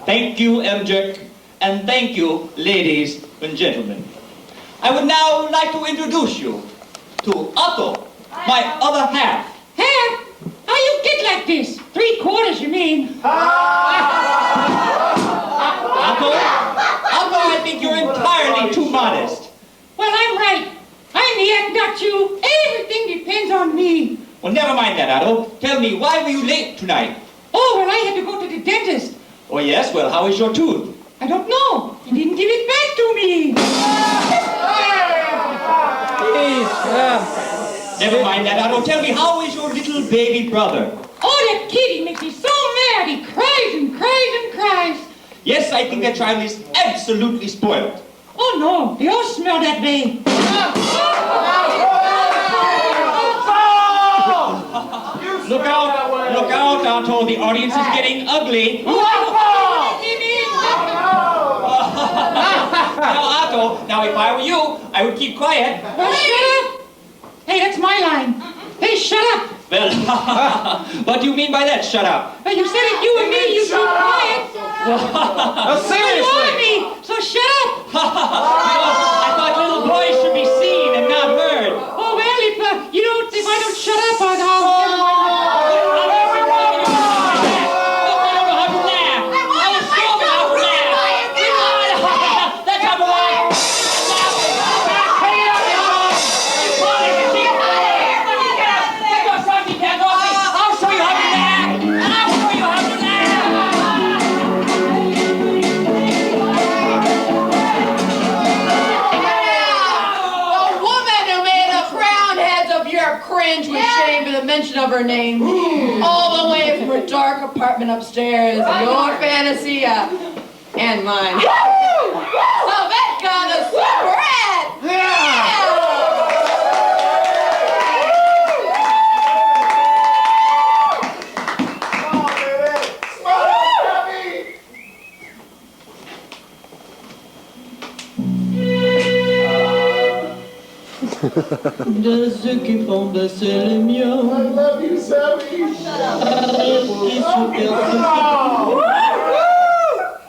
Thank you, MJ, and thank you, ladies and gentlemen. I would now like to introduce you to Otto, my other half. Half? How you get like this? 3/4, you mean? Otto, I think you're entirely too modest. Well, I'm right. I'm the act, not you. Everything depends on me. Well, never mind that, Otto. Tell me, why were you late tonight? Oh, well, I had to go to the dentist. Oh, yes? Well, how is your tooth? I don't know. He didn't give it back to me. Never mind that, Otto. Tell me, how is your little baby brother? Oh, that kid, he makes me so mad. He cries and cries and cries. Yes, I think that child is absolutely spoiled. Oh, no. They all smell that way. Look out, Otto. The audience is getting ugly. Otto, now if I were you, I would keep quiet. Well, shut up! Hey, that's my line. Hey, shut up! Well, what do you mean by that, shut up? Well, you said if you and me, you keep quiet. No, seriously. You are me, so shut up! I thought little boys should be seen and not heard. Oh, well, if I don't shut up, I'll... mention of her name, all the way from her dark apartment upstairs, your fantasy and mine. So that got a super De ceux qui font baisser les miens. I love you, Sammy.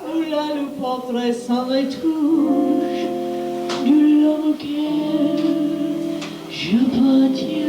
Oula, le portrait sans retouche de l'homme auquel j'appartiens.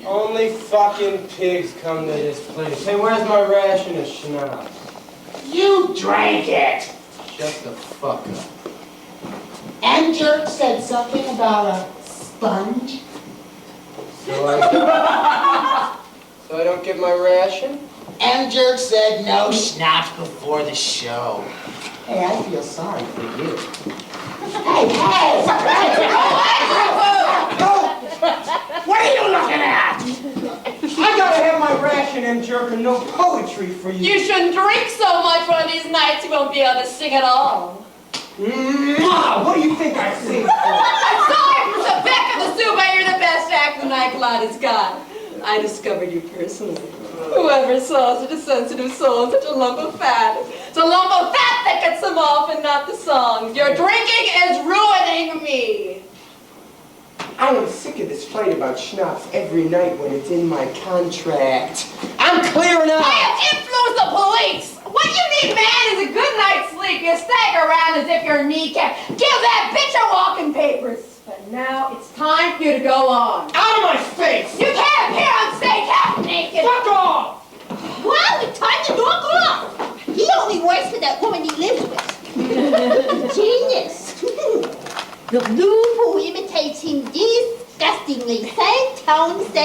Only fucking pigs come to this place. Hey, where's my ration of schnapps? You drank it! Shut the fuck up. And Jerk said something about a sponge. So I don't get my ration? And Jerk said no schnapps before the show. Hey, I feel sorry for you. Hey! What are you looking at? I gotta have my ration and Jerk and no poetry for you. You shouldn't drink so much one of these nights you won't be able to sing at all. What do you think I sing for? I'm sorry for the back of the soup, but you're the best act the nightclub has got. I discovered you personally. Whoever saw such a sensitive soul and such a lump of fat. It's a lump of fat that gets them off and not the song. Your drinking is ruining me. I am sick of this fight about schnapps every night when it's in my contract. I'm clearing out. I have influenced the police. What you need, man, is a good night's sleep. You stagger around as if you're kneecap. Give that bitch her walking papers. But now it's time for you to go on. Out of my face! You can't appear on stage half naked. Fuck off! Well, it's time to knock her off. He only works for that woman he lives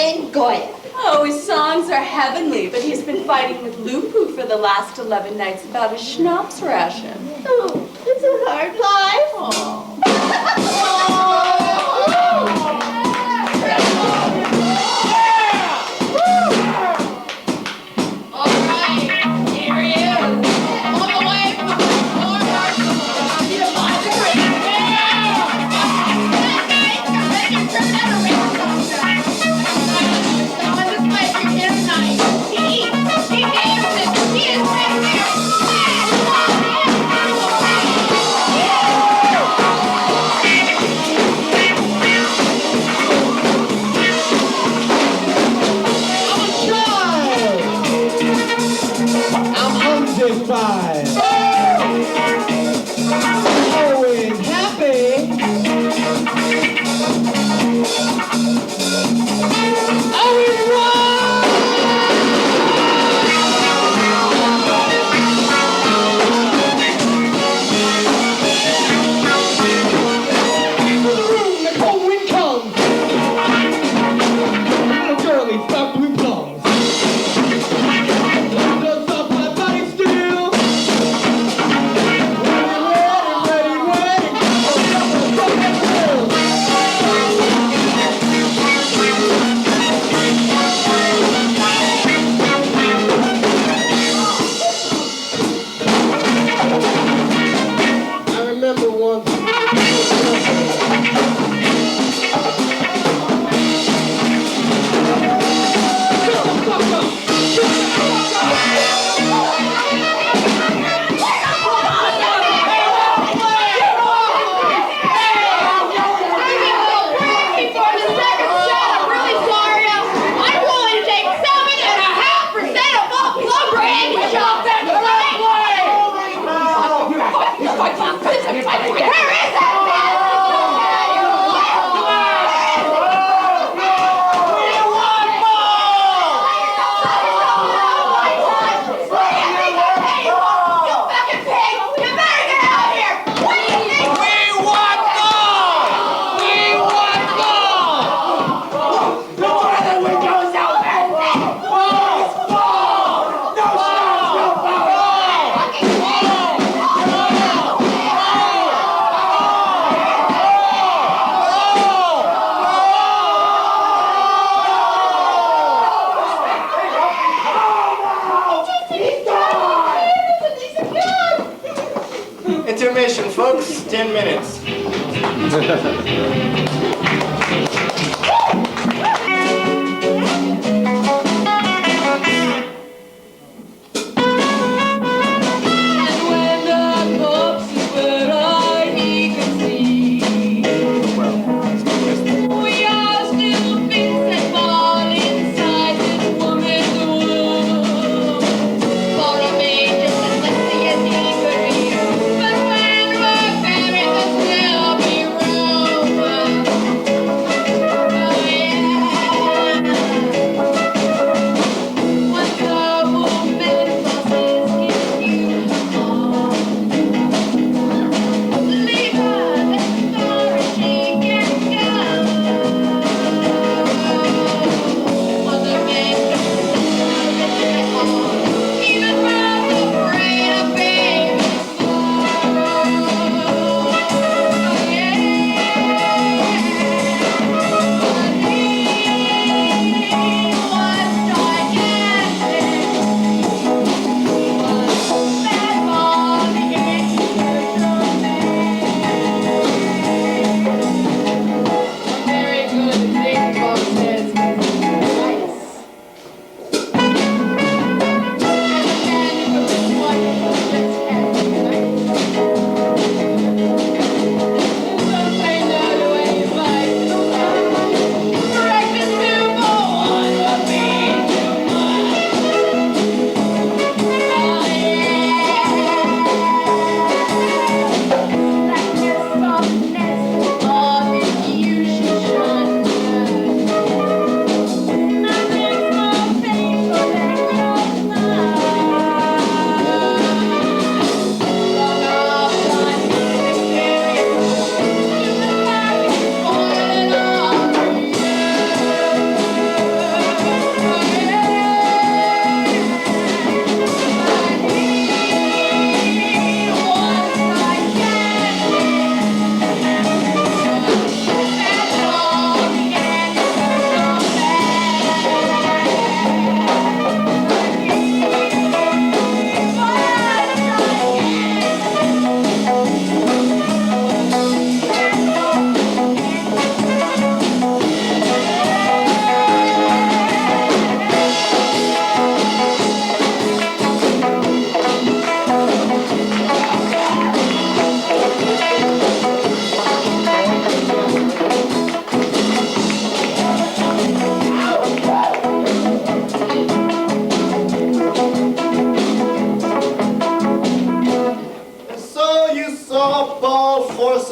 in Goya. Oh, his songs are heavenly, but he's been fighting with Lupu for the last 11 nights about his schnapps ration. Oh, it's a hard life. All right, here he is. All the way from the floor to the mind of Always happy. Always the room, the cold wind comes. Little girlie, stop blue plums. Does up my body still. I remember once. Intermission, folks. 10 minutes. But when we're buried, there'll still be room.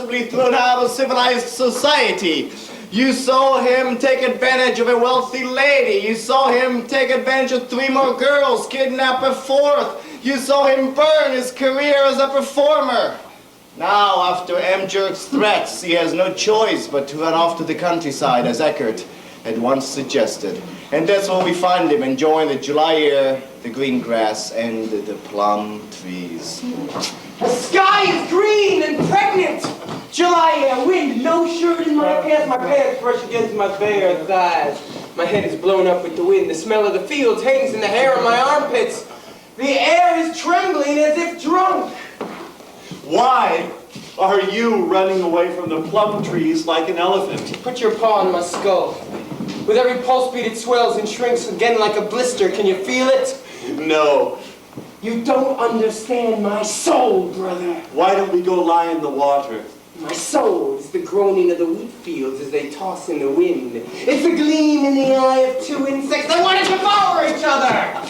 forcibly thrown out of civilized society. You saw him take advantage of a wealthy lady. You saw him take advantage of 3 more girls, kidnap a 4th. You saw him burn his career as a performer. Now, after M. Jerk's threats, he has no choice but to run off to the countryside, as Eckert had once suggested. And that's where we find him, enjoying the July air, the green grass, and the plum trees. The sky is green and pregnant. July air, wind, no shirt in my pants. My pants brush against my bare thighs. My head is blown up with the wind. The smell of the fields hangs in the hair on my armpits. The air is trembling as if drunk. Why are you running away from the plum trees like an elephant? Put your paw on my skull. With every pulse beat it swells and shrinks again like a blister. Can you feel it? No. You don't understand my soul, brother. Why don't we go lie in the water? My soul is the groaning of the wheat fields as they toss in the wind. It's the gleam in the eye of 2 insects that want to devour each other.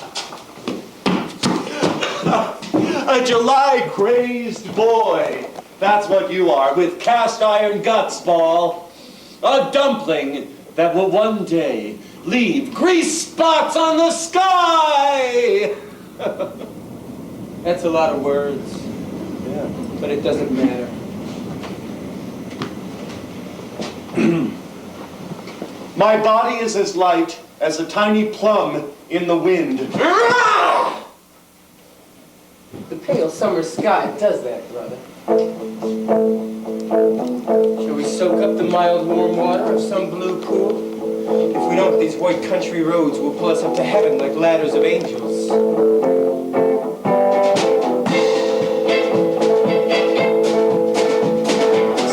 A July-crazed boy. That's what you are, with cast-iron guts, Ball. A dumpling that will one day leave grease spots on the sky! That's a lot of words. Yeah. But it doesn't matter. My body is as light as a tiny plum in the wind. The pale summer sky does that, brother. Shall we soak up the mild, warm water of some blue pool? If we don't, these white country roads will pull us up to heaven like ladders of angels.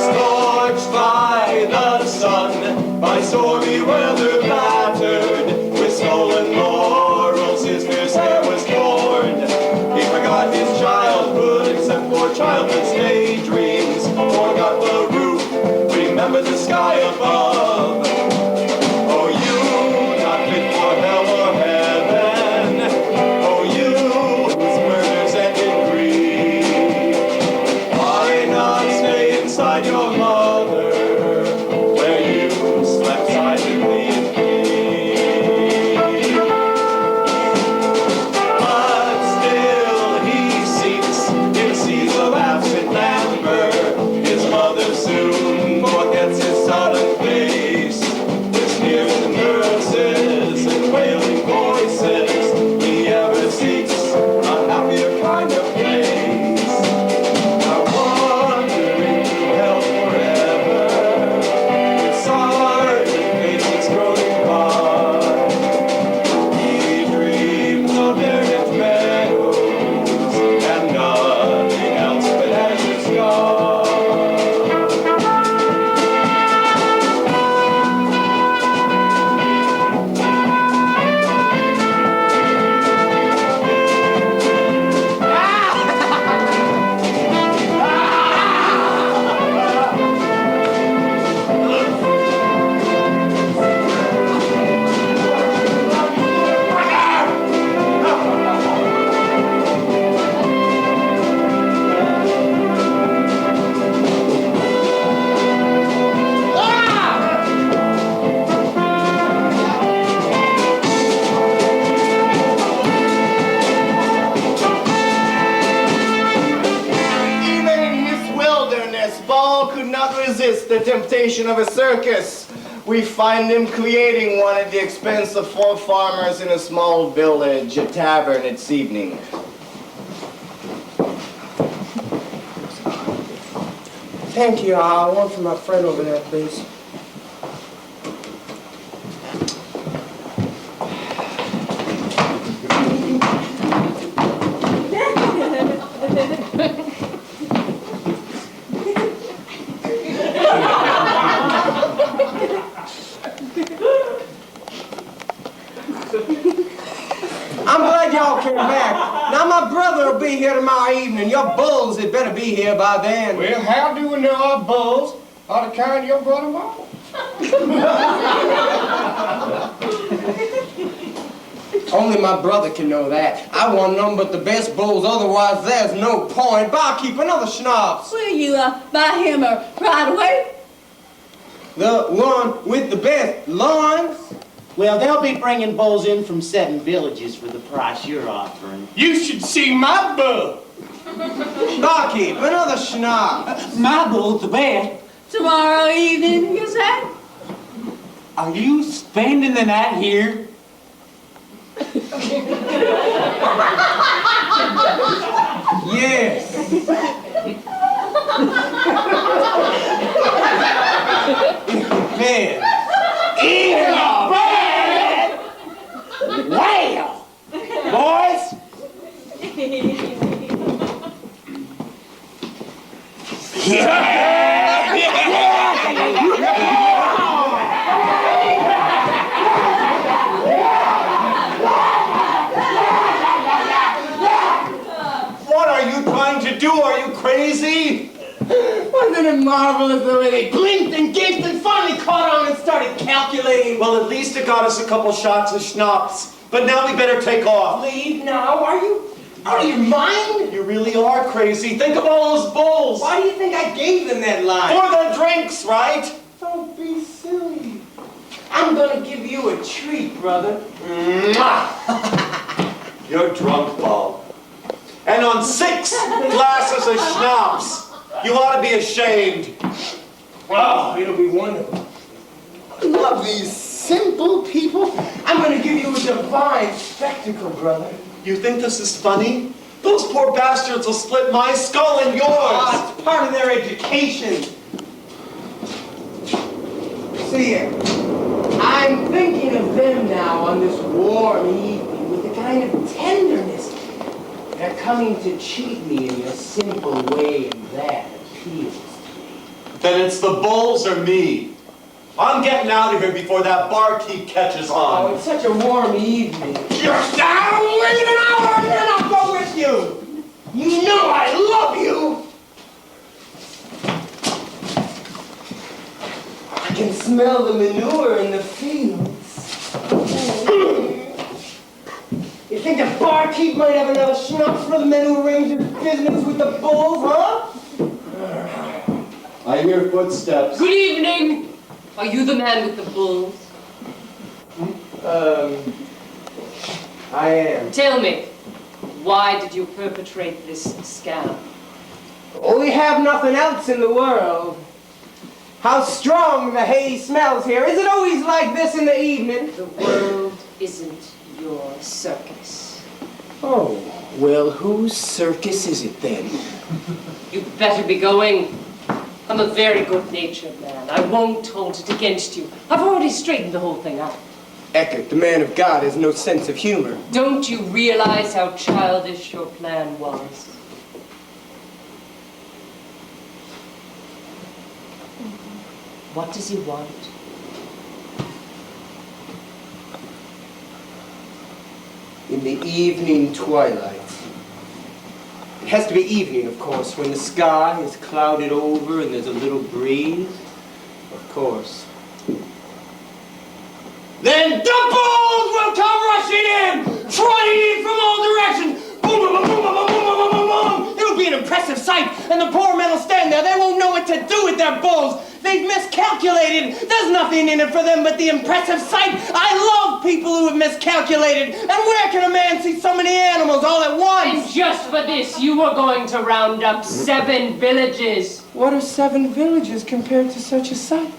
Scorched by the sun, by stormy weather battered, with stolen laurels his fierce hair was torn. He forgot his childhood except for childhood's daydreams. Forgot the roof, remembered the sky above. Oh, you, not fit for hell or heaven. Oh, you, whose murders end in grief. Why not stay inside your mother, where you slept silently in peace? But still he seeks in seas of absent amber. His mother soon forgets his sullen face. With sneers and nurses and wailing voices, he ever seeks a happier kind of place. Now wandering through hell forever, with sergeant faces scrolling by, he dreams of verdant meadows and nothing else but azure sky. Even in his wilderness, Ball could not resist the temptation of a circus. We find him creating one at the expense of 4 farmers in a small village, a tavern its evening. Thank you. I want for my friend over there, please. I'm glad y'all came back. Now my brother will be here tomorrow evening. Your bulls had better be here by then. Well, how do we know our bulls are the kind your brother wants? Only my brother can know that. I want none but the best bulls, otherwise there's no point. Barkeep, another schnapps. Will you buy him right away? The one with the best lawns? Well, they'll be bringing bulls in from 7 villages for the price you're offering. You should see my bull. Barkeep, another schnapps. My bull's the best. Tomorrow evening, you say? Are you spending the night here? Yes. Man. In a bed! Well, boys, What are you trying to do? Are you crazy? Wasn't it marvelous the way they blinked and gaped and finally caught on and started calculating? Well, at least it got us a couple shots of schnapps. But now we better take off. Leave now? Are you out of your mind? You really are crazy. Think of all those bulls. Why do you think I gave them that line? For the drinks, right? Don't be silly. I'm gonna give you a treat, brother. You're drunk, Paul. And on 6 glasses of schnapps. You ought to be ashamed. Oh, it'll be wonderful. I love these simple people. I'm gonna give you a divine spectacle, brother. You think this is funny? Those poor bastards will split my skull and yours. Oh, it's part of their education. See, I'm thinking of them now on this warm evening with the kind of tenderness. They're coming to cheat me in a simple way, and that appeals to me. Then it's the bulls or me. I'm getting out of here before that barkeep catches on. Oh, it's such a warm evening. Just I'll leave an hour and then I'll go with you. You know I love you. I can smell the manure in the fields. You think the barkeep might have another schnapps for the men who arrange their business with the bulls, huh? I hear footsteps. Good evening. Are you the man with the bulls? I am. Tell me, why did you perpetrate this scam? Oh, we have nothing else in the world. How strong the hay smells here. Is it always like this in the evening? The world isn't your circus. Oh, well, whose circus is it then? You'd better be going. I'm a very good-natured man. I won't hold it against you. I've already straightened the whole thing out. Eckert, the man of God, has no sense of humor. Don't you realize how childish your plan was? What does he want? In the evening twilight. It has to be evening, of course, when the sky is clouded over and there's a little breeze. Of course. Then the bulls will come rushing in, trotting in from all directions. Boom, boom, boom, boom, boom, boom, boom, boom, boom. It'll be an impressive sight, and the poor men will stand there. They won't know what to do with their bulls. They've miscalculated. There's nothing in it for them but the impressive sight. I love people who have miscalculated. And where can a man see so many animals all at once? And just for this, you were going to round up 7 villages. What are 7 villages compared to such a sight?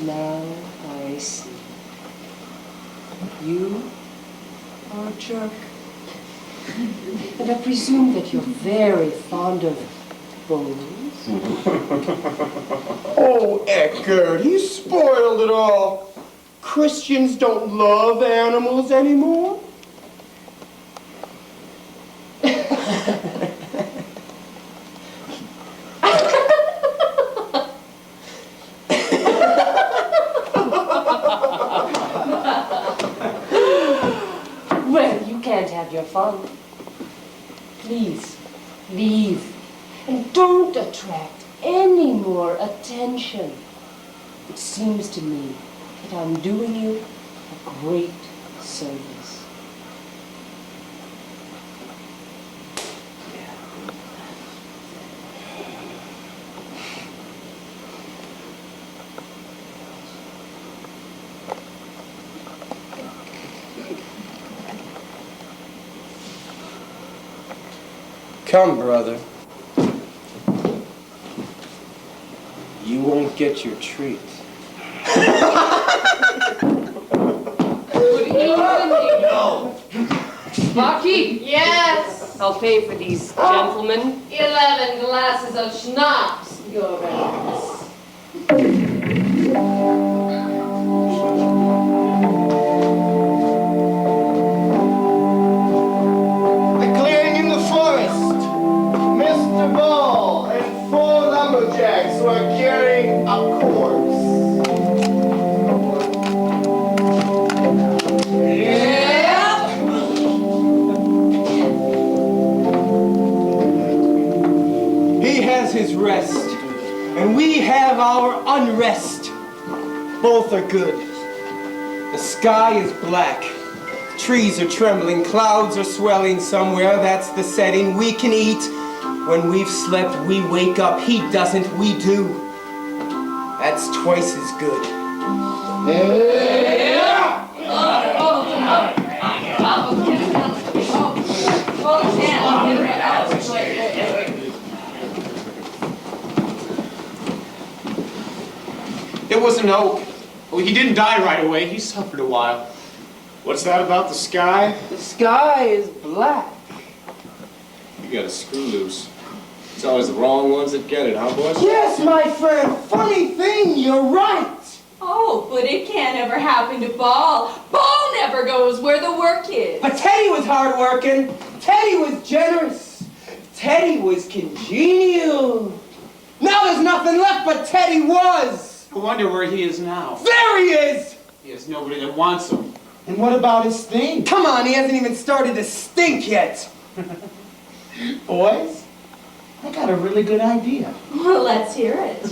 Now I see. You are a jerk. And I presume that you're very fond of bulls. Oh, Eckert, he spoiled it all. Christians don't love animals anymore. Well, you can't have your fun. Please, leave. And don't attract any more attention. It seems to me that I'm doing you a great service. Come, brother. You won't get your treat. Good evening. No. Bucky. Yes. I'll pay for these, gentlemen. 11 glasses of schnapps, Your Reverence. The clearing in the forest. Mr. Ball and 4 lumberjacks who are carrying a corpse. He has his rest, and we have our unrest. Both are good. The sky is black. Trees are trembling, clouds are swelling somewhere. That's the setting. We can eat. When we've slept, we wake up. He doesn't, we do. That's twice as good. It was an oak. Well, he didn't die right away. He suffered a while. What's that about the sky? The sky is black. You got a screw loose. It's always the wrong ones that get it, huh, boys? Yes, my friend. Funny thing, you're right. Oh, but it can't ever happen to Ball. Ball never goes where the work is. But Teddy was hardworking. Teddy was generous. Teddy was congenial. Now there's nothing left but Teddy was. I wonder where he is now. There he is! He has nobody that wants him. And what about his thing? Come on, he hasn't even started to stink yet. Boys, I got a really good idea. Well, let's hear it.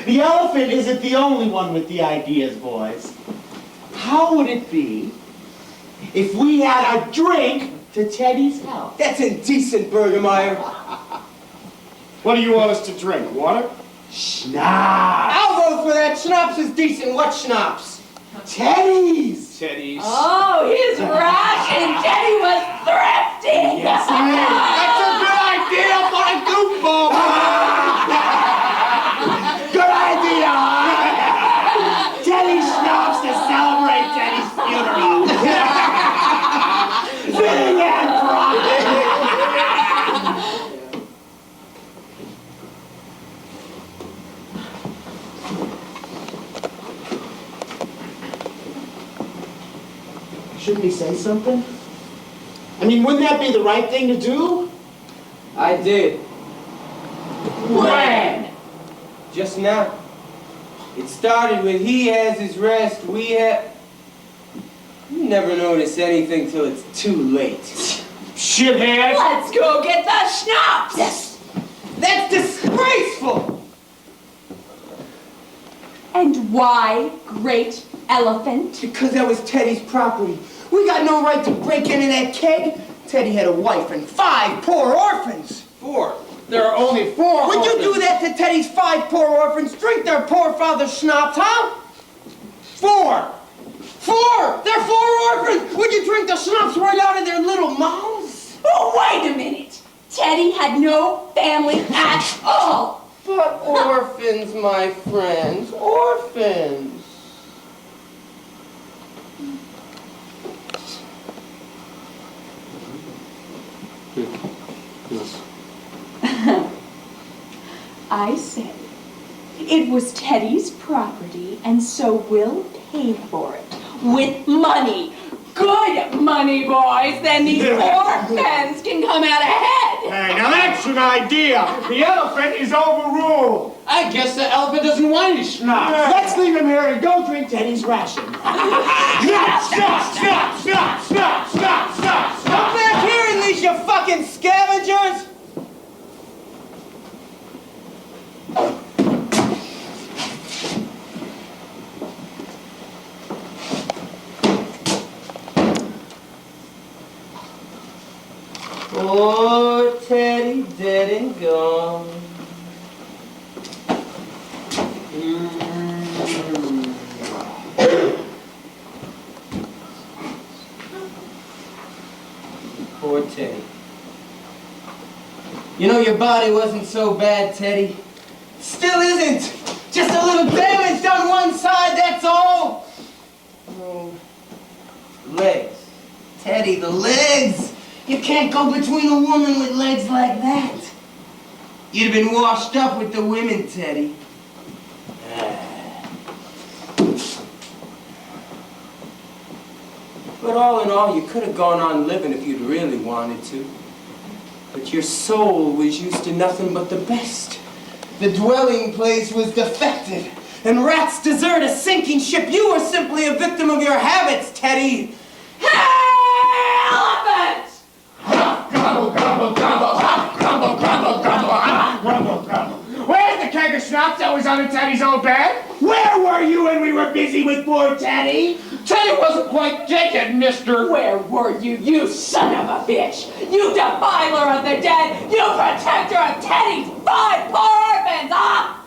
The elephant isn't the only one with the ideas, boys. How would it be if we had a drink to Teddy's health? That's indecent, Bergemeyer. What do you want us to drink? Water? Schnapps! I'll vote for that. Schnapps is decent. What schnapps? Teddy's! Teddy's. Oh, his ration. Teddy was thrifty. Yes, That's a good idea for a goofball. Good idea! Teddy schnapps to celebrate Teddy's funeral. Sing and cry. Shouldn't he say something? I mean, wouldn't that be the right thing to do? I did. When? Just now. It started with he has his rest, we have... You never notice anything till it's too late. Shithead! Let's go get the schnapps. Yes! That's disgraceful! And why, great elephant? Because that was Teddy's property. We got no right to break into that keg. Teddy had a wife and 5 poor orphans. 4. There are only 4 Would you orphans. do that to Teddy's 5 poor orphans? Drink their poor father's schnapps, huh? 4! 4! They're 4 orphans! Would you drink the schnapps right out of their little mouths? Oh, wait a minute. Teddy had no family at all. But orphans, my friends, orphans. I say, it was Teddy's property, and so we'll pay for it with money. Good money, boys. Then these orphans can come out ahead. Hey, now that's an idea. The elephant is overruled. I guess the elephant doesn't want any schnapps. Let's leave him here and go drink Teddy's ration. Stop, stop, stop, stop, stop, stop, stop, Come back here and leash, you fucking scavengers! Poor Teddy, dead and gone. Poor Teddy. You know, your body wasn't so bad, Teddy. Still isn't. Just a little damage on one side, that's all. Oh, legs. Teddy, the legs. You can't go between a woman with legs like that. You'd have been washed up with the women, Teddy. But all in all, you could have gone on living if you'd really wanted to. But your soul was used to nothing but the best. The dwelling place was defective, and rats desert a sinking ship. You were simply a victim of your habits, Teddy. Elephant! Grumble, grumble, grumble, hop, grumble, grumble, grumble, hop, grumble, grumble. Where's the keg of schnapps that was under Teddy's old bed? Where were you when we were busy with poor Teddy? Teddy wasn't quite taken, mister. Where were you, you son of a bitch? You defiler of the dead! You protector of Teddy's 5 poor orphans, huh?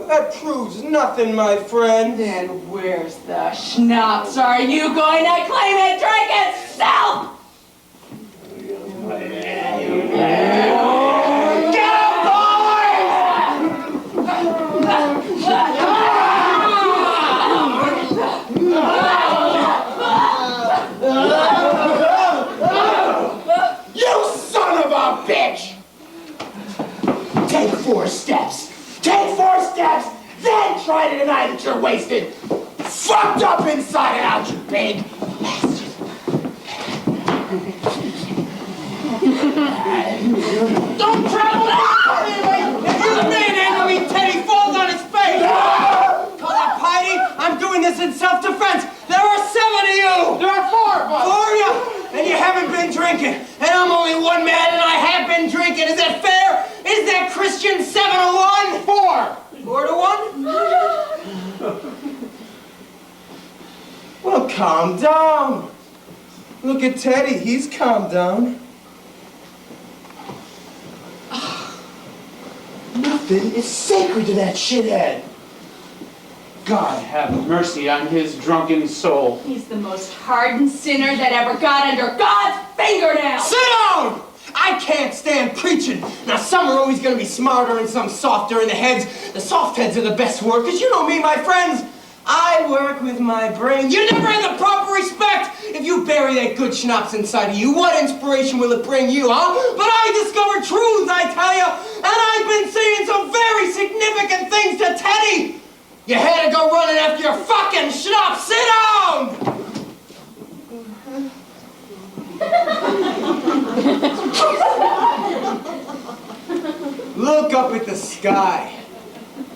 That proves nothing, my friend. Then where's the schnapps? Are you going to claim it, drink it, self? Take 4 steps. Take 4 steps, then try to deny that you're wasted. Fucked up inside and out, you pig. Don't travel out! If you remain angry, Teddy falls on his face! Call that piety? I'm doing this in self-defense. There are 7 of you! There are 4 of us. 4 of you? And you haven't been drinking. And I'm only one man and I have been drinking. Is that fair? Is that Christian 7 to 1? 4. 4 to 1? Well, calm down. Look at Teddy. He's calmed down. Nothing is sacred to that shithead. God have mercy on his drunken soul. He's the most hardened sinner that ever got under God's fingernails. Sit down! I can't stand preaching. Now, some are always going to be smarter and some softer in the heads. The soft heads are the best workers. You know me, my friends. I work with my brain. You never had the proper respect. If you bury that good schnapps inside of you, what inspiration will it bring you, huh? But I discovered truths, I tell you. And I've been saying some very significant things to Teddy. You had to go running after your fucking schnapps. Sit down! Look up at the sky.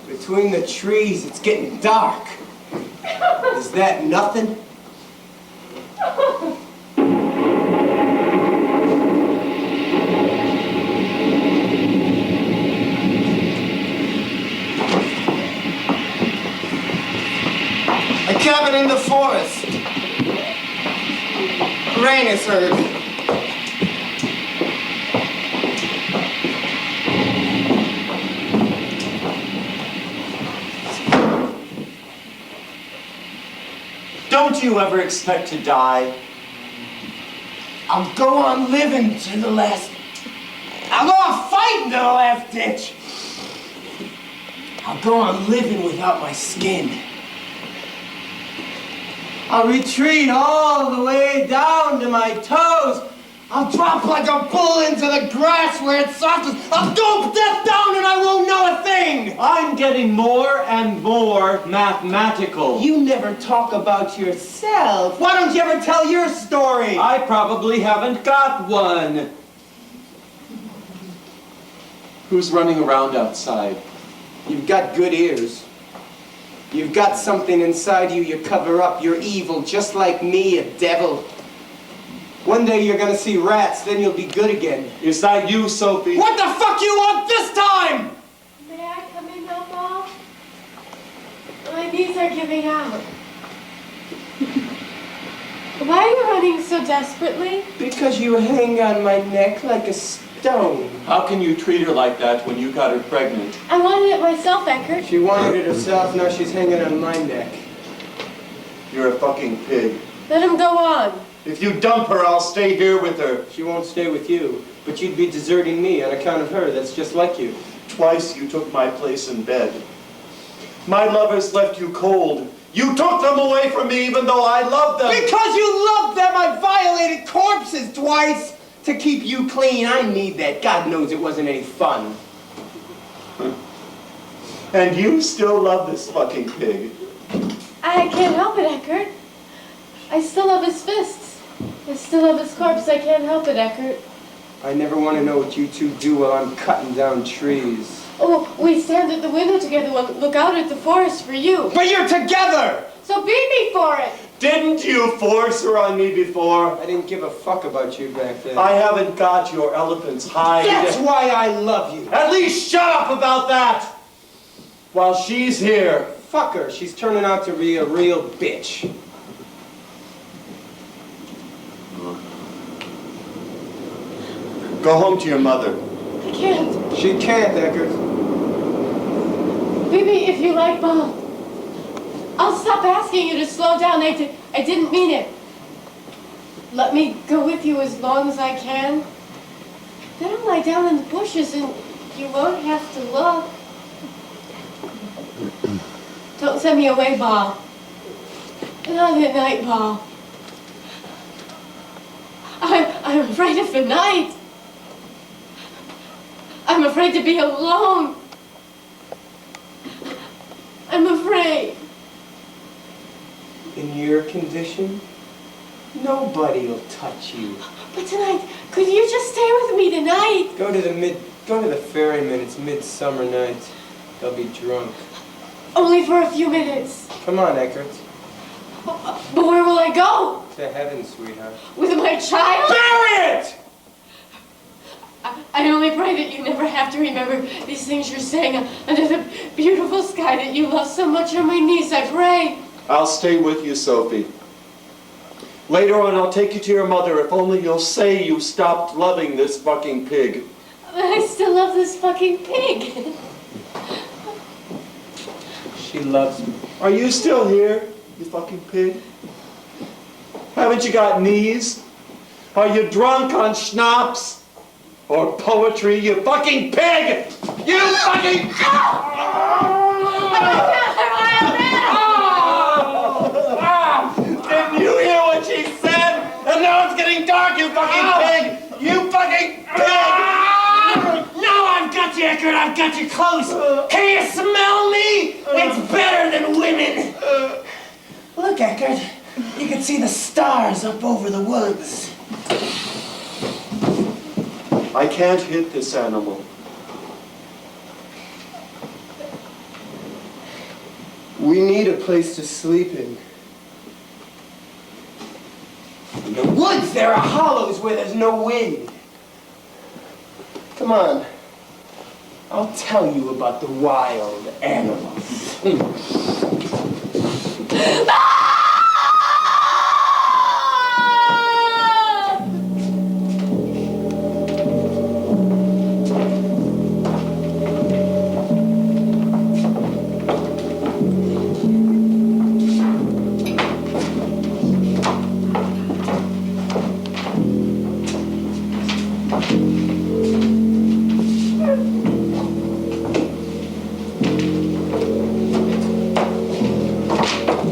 Between the trees, it's getting dark. Is that nothing? A cabin in the forest. Rain is heard. Don't you ever expect to die? I'll go on living to the last... I'll go on fighting to the last ditch. I'll go on living without my skin. I'll retreat all the way down to my toes. I'll drop like a bull into the grass where it's softest. I'll gulp death down and I won't know a thing. I'm getting more and more mathematical. You never talk about yourself. Why don't you ever tell your story? I probably haven't got one. Who's running around outside? You've got good ears. You've got something inside you cover up. You're evil, just like me, a devil. One day you're gonna see rats, then you'll be good again. Is that you, Sophie? What the fuck you want this time? May I come in now, Bob? My knees are giving out. Why are you running so desperately? Because you hang on my neck like a stone. How can you treat her like that when you got her pregnant? I wanted it myself, Eckert. She wanted it herself, now she's hanging on my neck. You're a fucking pig. Let him go on. If you dump her, I'll stay here with her. She won't stay with you, but you'd be deserting me on account of her. That's just like you. Twice you took my place in bed. My lovers left you cold. You took them away from me even though I loved them. Because you loved them, I violated corpses twice to keep you clean. I need that. God knows it wasn't any fun. And you still love this fucking pig. I can't help it, Eckert. I still love his fists. I still love his corpse. I can't help it, Eckert. I never want to know what you two do while I'm cutting down trees. Oh, we stand at the window together and look out at the forest for you. But you're together! So beat me for it! Didn't you force her on me before? I didn't give a fuck about you back then. I haven't got your elephant's hide. That's why I love you. At least shut up about that! While she's here. Fuck her. She's turning out to be a real bitch. Go home to your mother. I can't. She can't, Eckert. Maybe if you like, Bob, I'll stop asking you to slow down. I didn't mean it. Let me go with you as long as I can. Then I'll lie down in the bushes and you won't have to look. Don't send me away, Bob. Not at night, Bob. I'm afraid of the night. I'm afraid to be alone. I'm afraid. In your condition, nobody will touch you. But tonight, could you just stay with me tonight? Go to the ferryman. It's midsummer night. They'll be drunk. Only for a few minutes. Come on, Eckert. But where will I go? To heaven, sweetheart. With my child? Bury it! I only pray that you never have to remember these things you're saying under the beautiful sky that you love so much. On my knees, I pray. I'll stay with you, Sophie. Later on, I'll take you to your mother if only you'll say you stopped loving this fucking pig. But I still love this fucking pig. She loves me. Are you still here, you fucking pig? Haven't you got knees? Are you drunk on schnapps? Or poetry, you fucking pig! You fucking... Didn't you hear what she said? And now it's getting dark, you fucking pig! You fucking pig! Now I've got you, Eckert. I've got you close. Can you smell me? It's better than women. Look, Eckert. You can see the stars up over the woods. I can't hit this animal. We need a place to sleep in. In the woods, there are hollows where there's no wind. Come on. I'll tell you about the wild animals.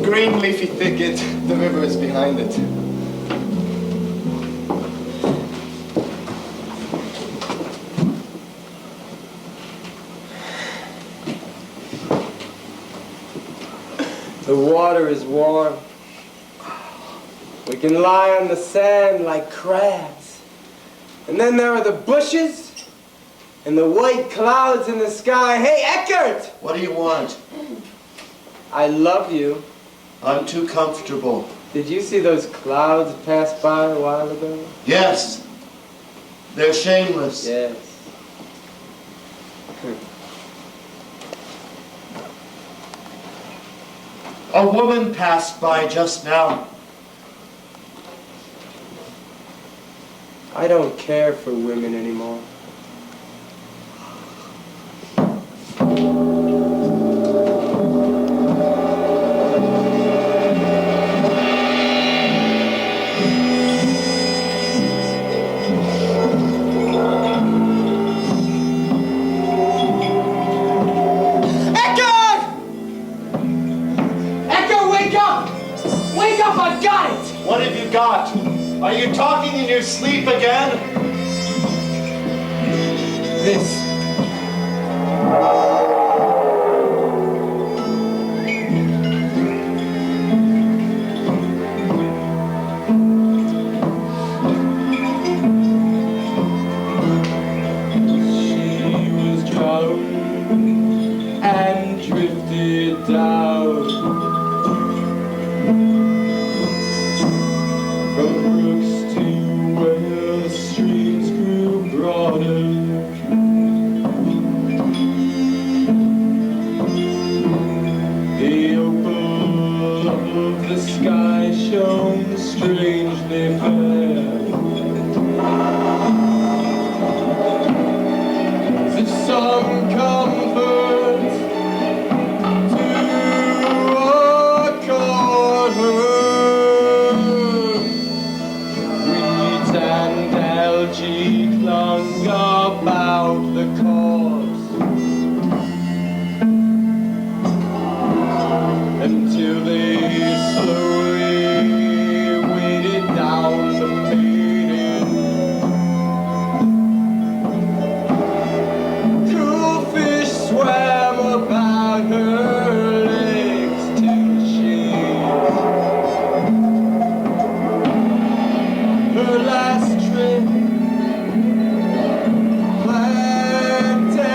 Green leafy thicket, the river is behind it. The water is warm. We can lie on the sand like crabs. And then there are the bushes and the white clouds in the sky. Hey, Eckert! What do you want? I love you. I'm too comfortable. Did you see those clouds pass by a while ago? Yes. They're shameless. Yes. A woman passed by just now. I don't care for women anymore. I've got it! What have you got? Are you talking in your sleep again? This. She was drowned and drifted down. Shone strangely fair, as if some comfort to accord her. Weeds and algae clung about the corpse until they slowly down the maiden. Cool fish swam about her legs till she, her last trip, planted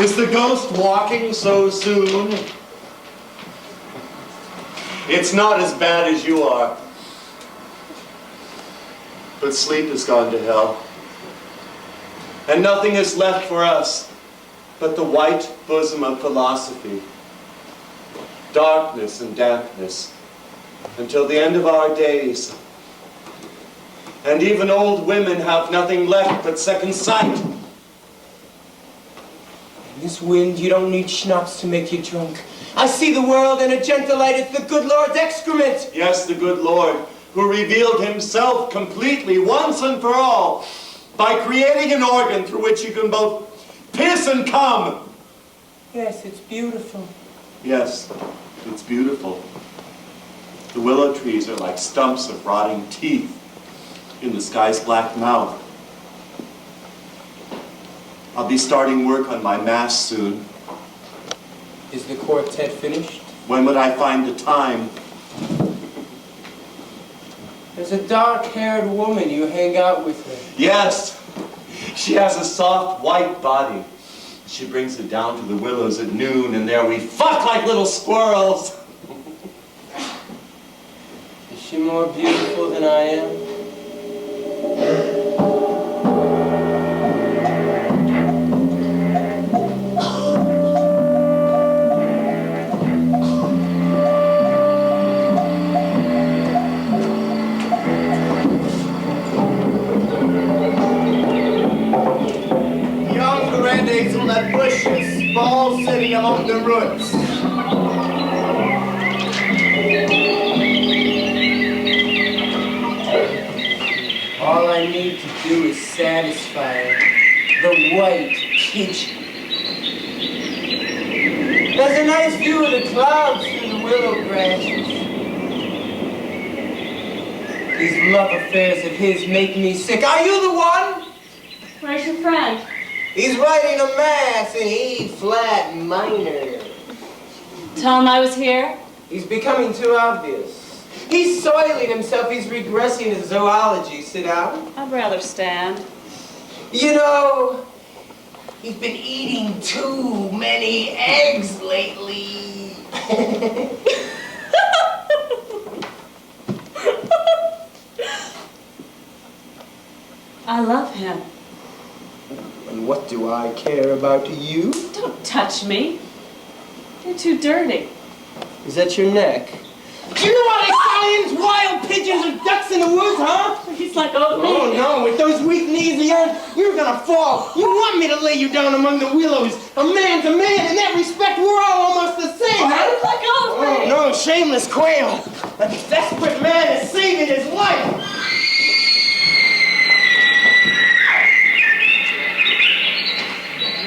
Is the ghost walking so soon? It's not as bad as you are. But sleep has gone to hell. And nothing is left for us but the white bosom of philosophy. Darkness and dampness. until the end of our days. And even old women have nothing left but second sight. In this wind, you don't need schnapps to make you drunk. I see the world in a gentle light. It's the good Lord's excrement. Yes, the good Lord, who revealed himself completely once and for all by creating an organ through which you can both piss and come. Yes, it's beautiful. Yes, it's beautiful. The willow trees are like stumps of rotting teeth in the sky's black mouth. I'll be starting work on my mass soon. Is the quartet finished? When would I find the time? There's a dark-haired woman. You hang out with her. Yes, she has a soft white body. She brings it down to the willows at noon, and there we fuck like little squirrels. Is she more beautiful than I am? That bushes, ball sitting among the roots. All I need to do is satisfy the white pigeon. There's a nice view of the clouds through the willow branches. These love affairs of his make me sick. Are you the one? Where's your friend? He's writing a mass in E flat minor. Tell him I was here. He's becoming too obvious. He's soiling himself. He's regressing in zoology. Sit down. I'd rather stand. You know, he's been eating too many eggs lately. I love him. And what do I care about you? Don't touch me. You're too dirty. Is that your neck? Do you know what Italians, wild pigeons, and ducks in the woods, huh? He's like old me. Oh no, with those weak knees of yours, you're gonna fall. You want me to lay you down among the willows. A man's a man. In that respect, we're all almost the same, huh? He's like old me. Oh no, shameless quail. A desperate man is saving his life.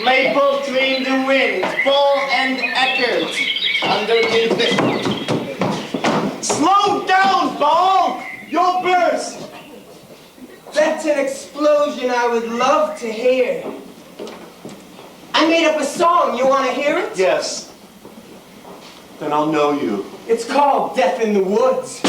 Maple tree in the wind, full and echoed underneath it. Slow down, Ball! You'll burst! That's an explosion I would love to hear. I made up a song. You want to hear it? Yes. Then I'll know you. It's called Death in the Woods.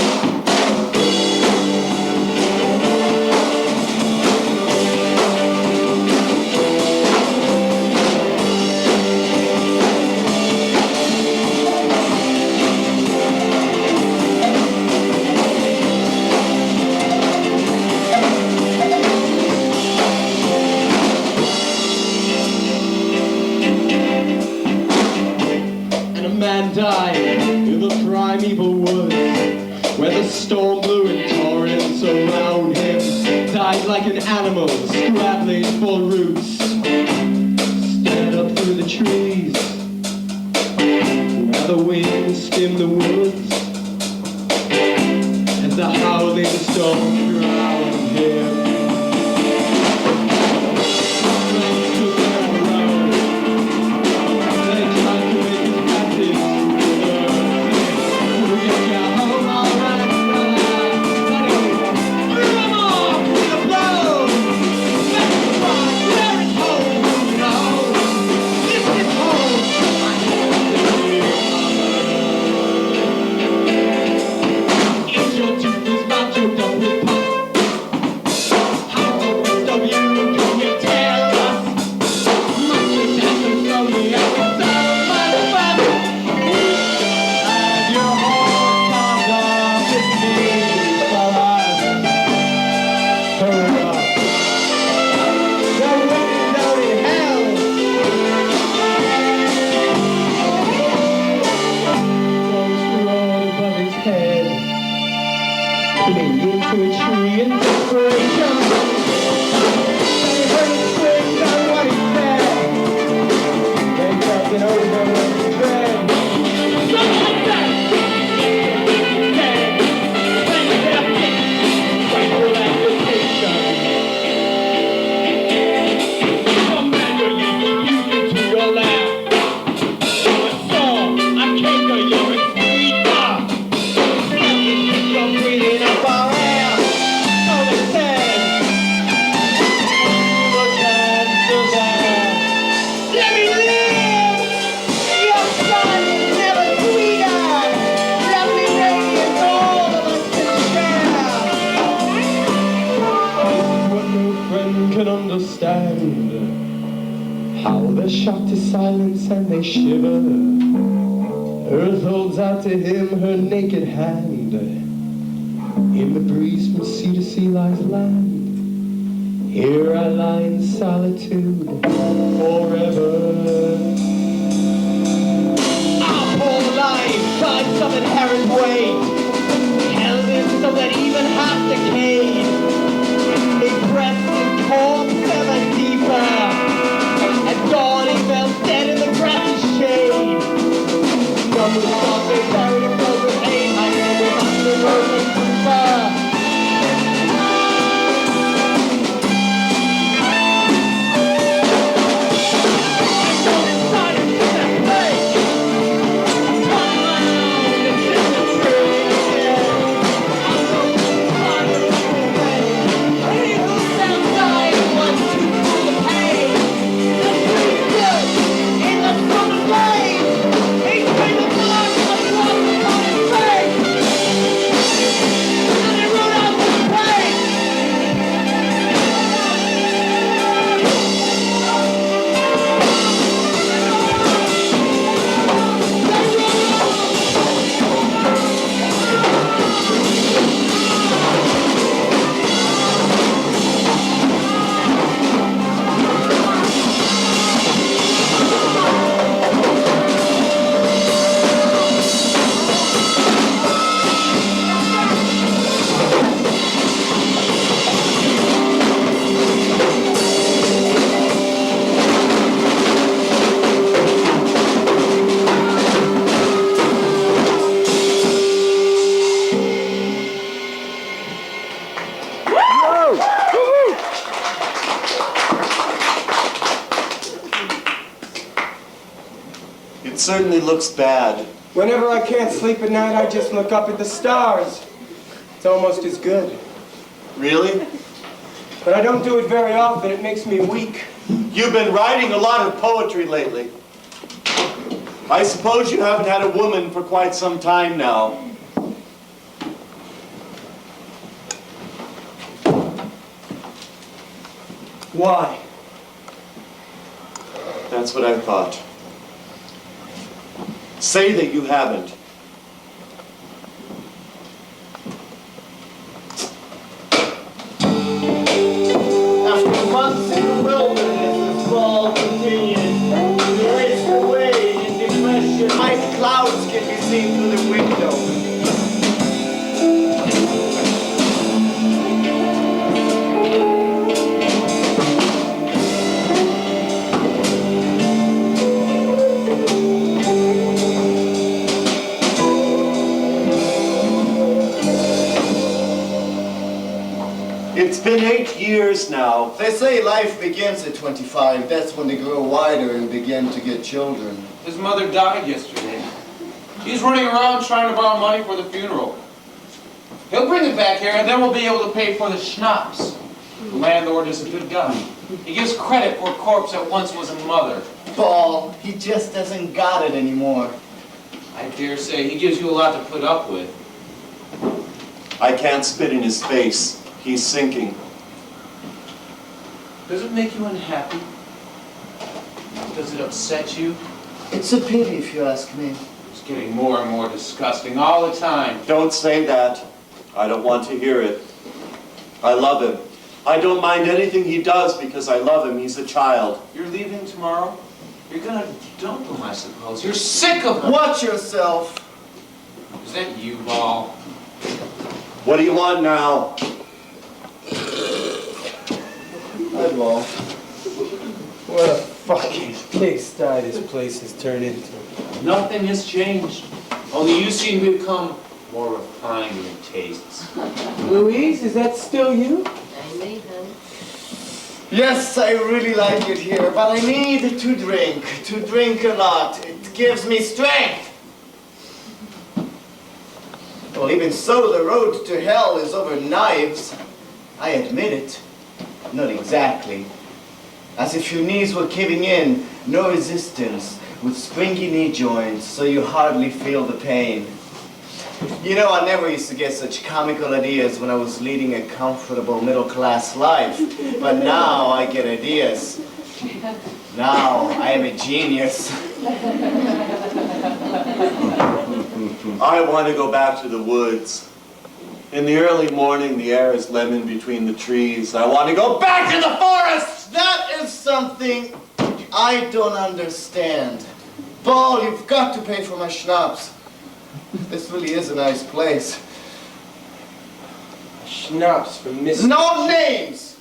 Died in the primeval woods, where the storm blew in torrents around him. Died like an animal scrabbling for roots. Stared up through the trees, where the wind skimmed the woods, and the howling storm drowned him. Your tooth is not choked up with pus. chained into a tree in desperation. They heard him scream down what he said. They felt an overwhelming dread. Something like that! Understand how they're shocked to silence and they shiver. Earth holds out to him her naked hand. In the breeze from sea to sea lies land. Here I lie in solitude forever. Our poor life finds some inherent weight, held in some that even half decayed. They pressed his corpse ever deeper. At dawn he fell dead in the grassy shade. Some was thought they buried him with hate. I know not the road and prefer. It certainly looks bad. Whenever I can't sleep at night, I just look up at the stars. It's almost as good. Really? But I don't do it very often. It makes me weak. You've been writing a lot of poetry lately. I suppose you haven't had a woman for quite some time now. Why? That's what I thought. Say that you haven't. After months in the wilderness, the fall continued. We raced away in depression. White clouds can be seen through the window. It's been 8 years now. They say life begins at 25. That's when they grow wider and begin to get children. His mother died yesterday. He's running around trying to borrow money for the funeral. He'll bring it back here, and then we'll be able to pay for the schnapps. The landlord is a good guy. He gives credit for a corpse that once was a mother. Paul, he just hasn't got it anymore. I dare say he gives you a lot to put up with. I can't spit in his face. He's sinking. Does it make you unhappy? Does it upset you? It's a pity if you ask me. It's getting more and more disgusting all the time. Don't say that. I don't want to hear it. I love him. I don't mind anything he does because I love him. He's a child. You're leaving tomorrow? You're gonna dump him, I suppose. You're sick of him. Watch yourself. Is that you, BAAL? What do you want now? Hi, Ball. What a fucking pigsty this place has turned into. Nothing has changed. Only you seem to become more refined in tastes. Louise, is that still you? Yes, I really like it here, but I need to drink a lot. It gives me strength. Well, even so, the road to hell is over knives. I admit it. Not exactly. As if your knees were caving in, no resistance, with springy knee joints, so you hardly feel the pain. You know, I never used to get such comical ideas when I was leading a comfortable middle-class life, but now I get ideas. Now I am a genius. I want to go back to the woods. In the early morning, the air is lemon between the trees. I want to go back to the forest! That is something I don't understand. Ball, you've got to pay for my schnapps. This really is a nice place. Schnapps from Mr. No names!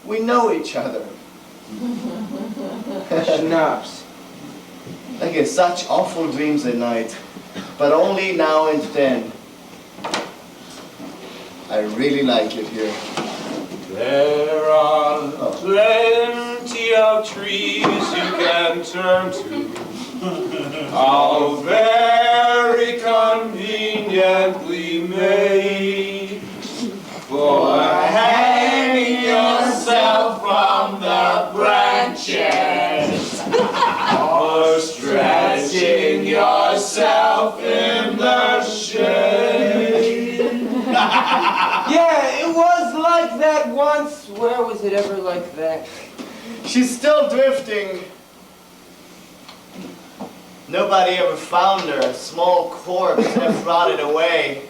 We know each other. Schnapps. I get such awful dreams at night, but only now and then. I really like it here. There are plenty of trees you can turn to. All very conveniently made for hanging yourself from the branches or stretching yourself in the shade. Yeah, it was like that once. Where was it ever like that? She's still drifting. Nobody ever found her. A small corpse half rotted away.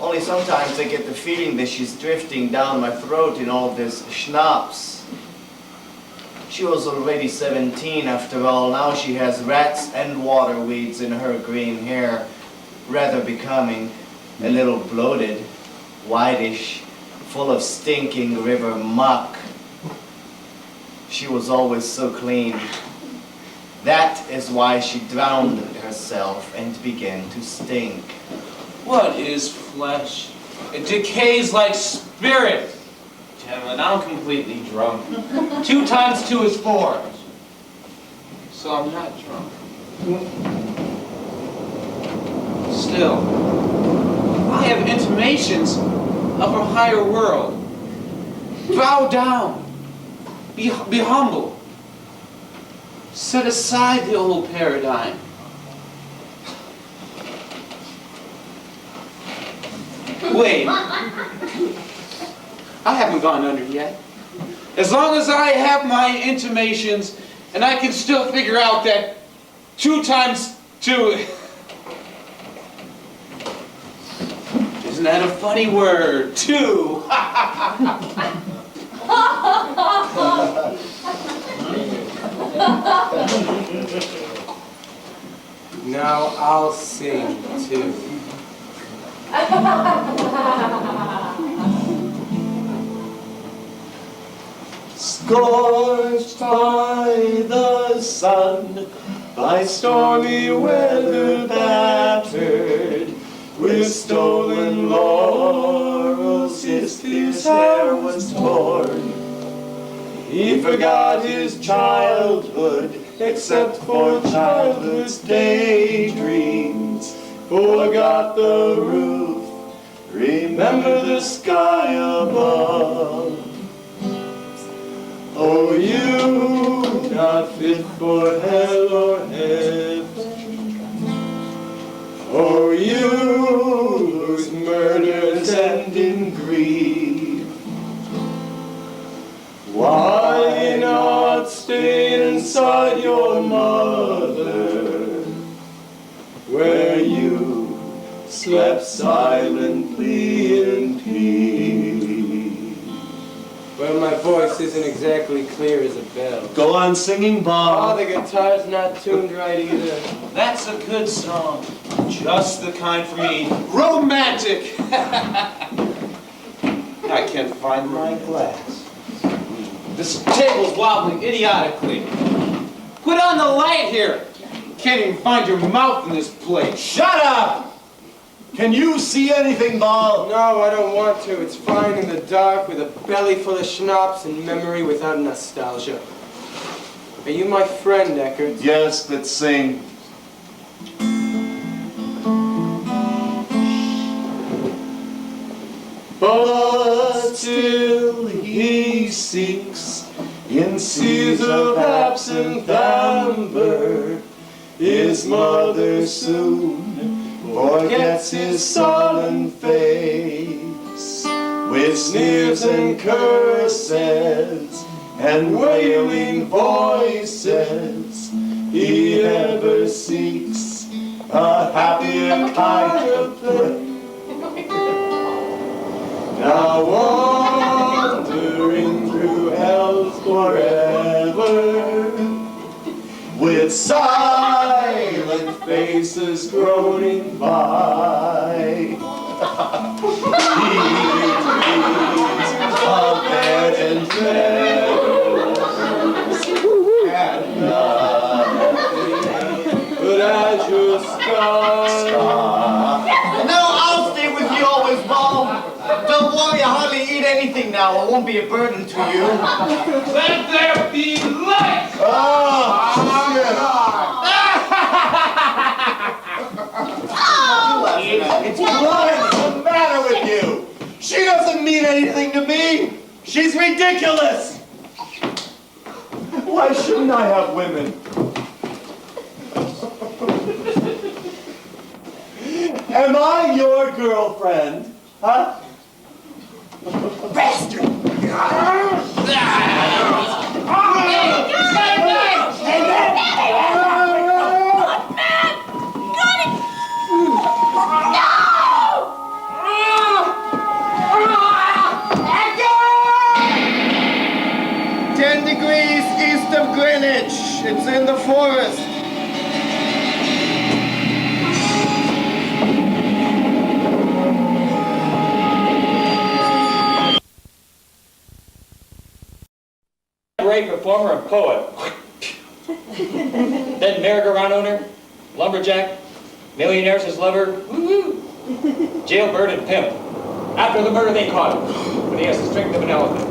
Only sometimes I get the feeling that she's drifting down my throat in all this schnapps. She was already 17 after all. Now she has rats and water weeds in her green hair. Rather becoming. A little bloated, whitish, full of stinking river muck. She was always so clean. That is why she drowned herself and began to stink. What is flesh? It decays like spirit. Gentlemen, I'm completely drunk. 2 times 2 is 4. So I'm not drunk. Still, I have intimations of a higher world. Bow down. Be humble. Set aside the old paradigm. Wait. I haven't gone under yet. As long as I have my intimations, and I can still figure out that 2 times 2... Isn't that a funny word? 2. Now I'll sing too. Scorched by the sun, by stormy weather battered, with stolen laurels his fierce hair was torn. He forgot his childhood, except for childhood's daydreams. Forgot the roof, remember the sky above. Oh, you, not fit for hell or heaven. Oh, you, whose murders end in grief. Why not stay inside your mother, where you slept silently in peace? Well, my voice isn't exactly clear as a bell. Go on singing, Bob. Oh, the guitar's not tuned right either. That's a good song. Just the kind for me. Romantic! I can't find my glass. This table's wobbling idiotically. Put on the light here. Can't even find your mouth in this place. Shut up! Can you see anything, Ball? No, I don't want to. It's fine in the dark with a belly full of schnapps and memory without nostalgia. Are you my friend, Eckert? Yes, but sing. But still he sinks in seas of absent amber. His mother soon forgets his sullen face, with sneers and curses and wailing voices. He ever seeks a happier kind of place. Now wandering through hell's forever, with silent faces groaning by, he dreams of bed and feathers at night, but azure sky. No, I'll stay with you always, Ball. Don't worry, I hardly eat anything now. It won't be a burden to you. Let there be light! It's blind. What's the matter with you? She doesn't mean anything to me. She's ridiculous. Why shouldn't I have women? Am I your girlfriend? Huh? Bastard! East of Greenwich. It's in the forest. Great performer and poet. Then merry-go-round owner, lumberjack, millionaire's lover, jailbird and pimp. After the murder they caught him, but he has the strength of an elephant.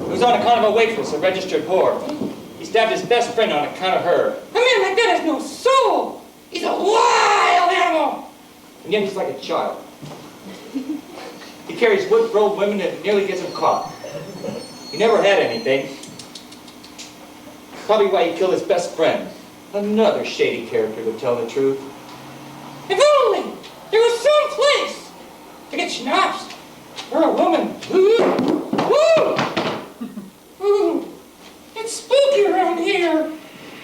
He was on account of a waitress, a registered whore. He stabbed his best friend on account of her. A man like that has no soul. He's a wild animal. And yet he's like a child. He carries wood-rolled women and nearly gets them caught. He never had anything. Probably why he killed his best friend. Another shady character, to tell the truth. If only there was some place to get schnapps for a woman. Ooh, it's spooky around here.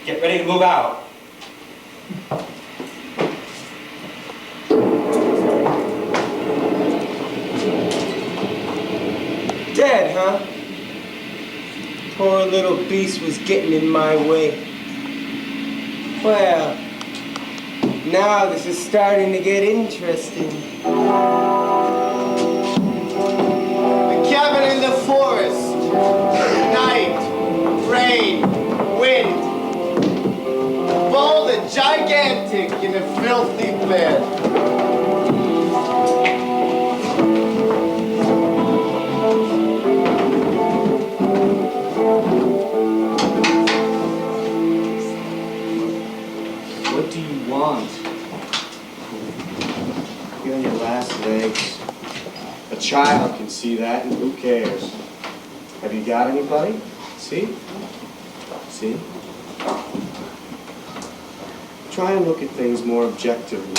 Get ready to move out. Dead, huh? Poor little beast was getting in my way. Well, now this is starting to get interesting. The cabin in the forest. Night, rain, wind. Ball the gigantic in a filthy bed. What do you want? You're on your last legs. A child can see that, and who cares? Have you got anybody? See? See? Try and look at things more objectively.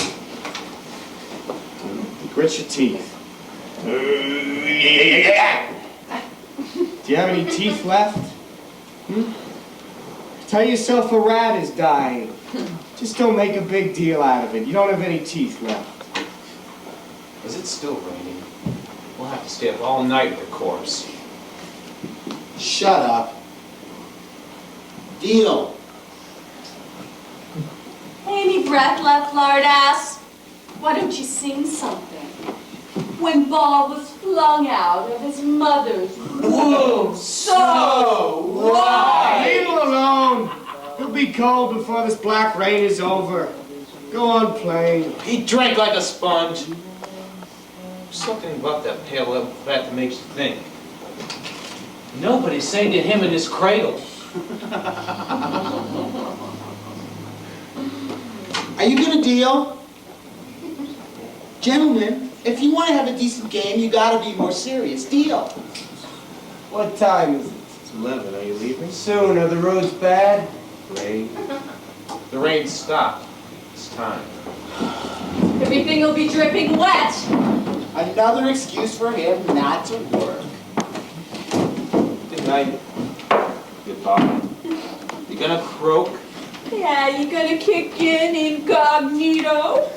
Grit your teeth. Do you have any teeth left? Tell yourself a rat is dying. Just don't make a big deal out of it. You don't have any teeth left. Is it still raining? We'll have to stay up all night with the corpse. Shut up. Deal. Any breath left, lard ass? Why don't you sing something? When Ball was flung out of his mother's womb, so wide. Leave him alone. He'll be cold before this black rain is over. Go on playing. He drank like a sponge. Something about that pale level fat that makes you think. Nobody's saying to him in his cradle. Are you gonna deal? Gentlemen, if you want to have a decent game, you gotta be more serious. Deal. What time is it? It's 11. Are you leaving? Soon. Are the roads bad? Rain. The rain stopped. It's time. Everything will be dripping wet. Another excuse for him not to work. Good night. Goodbye. You gonna croak? Yeah, you gonna kick in incognito?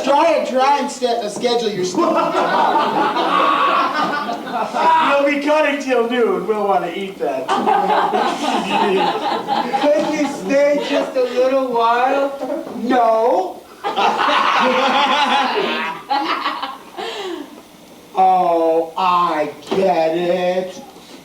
Try and schedule your stuff. You'll be cutting till noon. We'll want to eat that. Could you stay just a little while? No. Oh, I get it.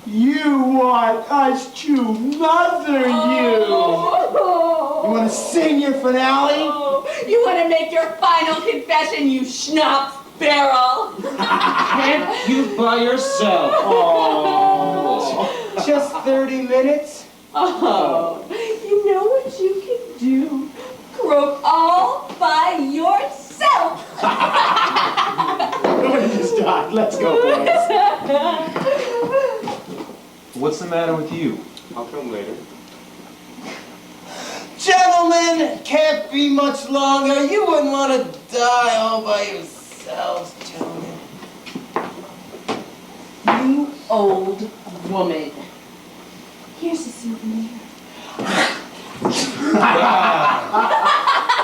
You want us to mother you. You want to sing your finale? Oh, you want to make your final confession, you schnapps barrel? Can't you by yourself? Oh, just 30 minutes? Oh, you know what you can do? Croak all by yourself. Nobody just died. Let's go, boys. What's the matter with you? I'll come later. Gentlemen, can't be much longer. You wouldn't want to die all by yourselves, gentlemen. You old woman. Here's a souvenir.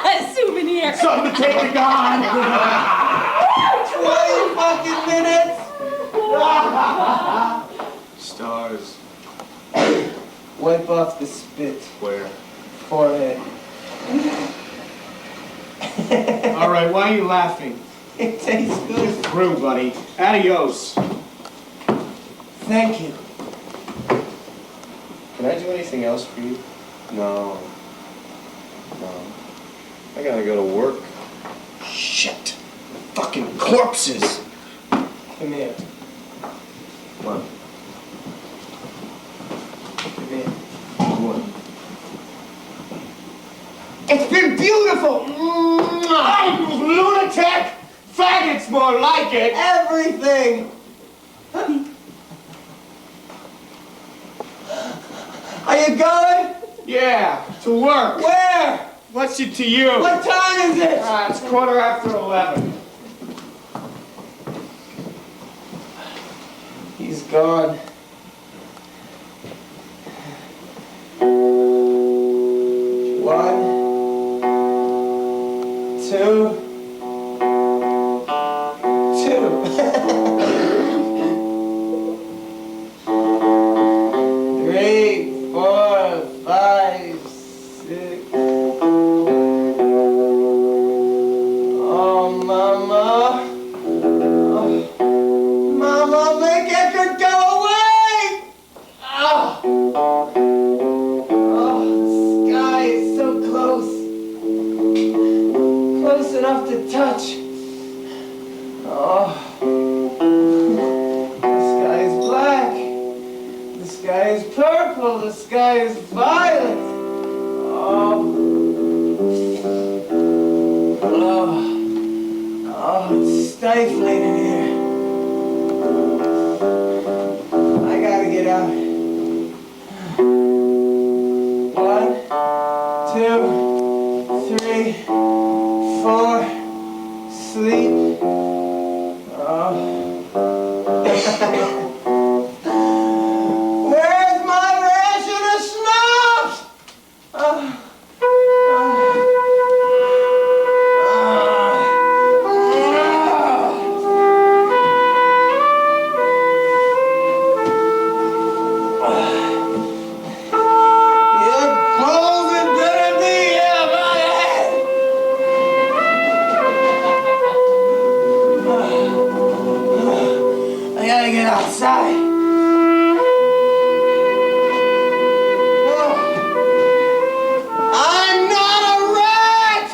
A souvenir. Something to take to God. 20 fucking minutes. Stars. Wipe off the spit. Where? Forehead. All right, why are you laughing? It tastes good. Through, buddy. Adios. Thank you. Can I do anything else for you? No. No. I gotta go to work. Shit. Fucking corpses. Come here. What? Come here. What? It's been beautiful. Lunatic. Faggots, more like it. Everything. Are you going? Yeah, to work. Where? What's it to you? What time is it? It's 11:15. He's gone. One, two. Three, four, five, six. Oh, Mama. Oh, Mama, make Edgar go away! Oh, the sky is so close. Close enough to touch. Oh. The sky is black. The sky is purple. The sky is violet. Oh. Oh, it's stifling in here. I gotta get out. 1, 2, 3, 4. Sleep. Oh. Where's my ration of schnapps? outside. I'm not a rat!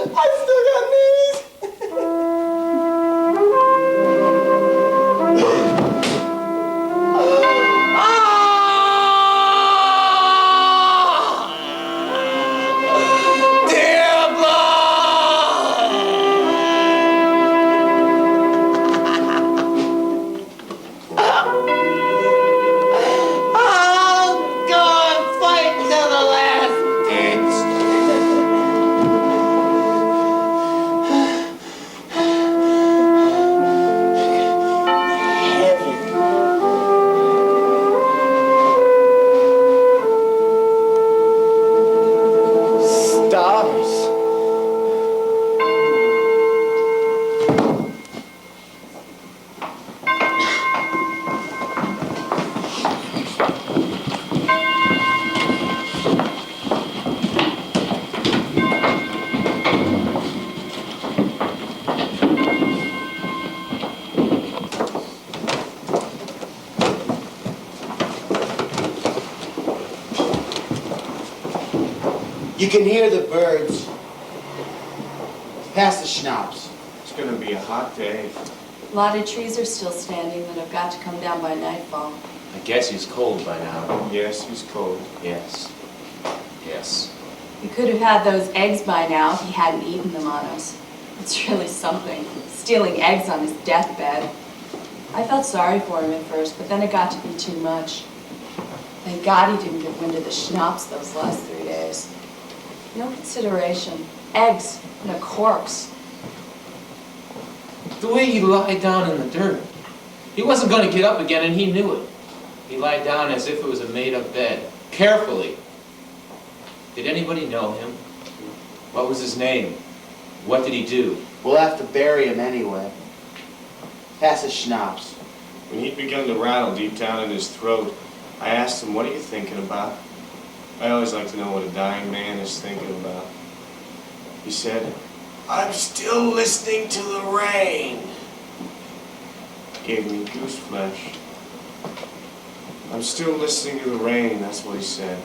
I still got knees. I'll go and fight till the last ditch. Stars. You can hear the birds. Pass the schnapps. It's gonna be a hot day. A lot of trees are still standing that have got to come down by nightfall. I guess he's cold by now. Yes, he's cold. Yes. Yes. He could have had those eggs by now if he hadn't eaten them on us. It's really something, stealing eggs on his deathbed. I felt sorry for him at first, but then it got to be too much. Thank God he didn't get wind of the schnapps those last 3 days. No consideration. Eggs and a corpse. The way he lied down in the dirt. He wasn't going to get up again, and he knew it. He lied down as if it was a made-up bed, carefully. Did anybody know him? What was his name? What did he do? We'll have to bury him anyway. Pass the schnapps. When he'd begun to rattle deep down in his throat, I asked him, "What are you thinking about?" I always like to know what a dying man is thinking about. He said, "I'm still listening to the rain." Gave me goose flesh. "I'm still listening to the rain," that's what he said.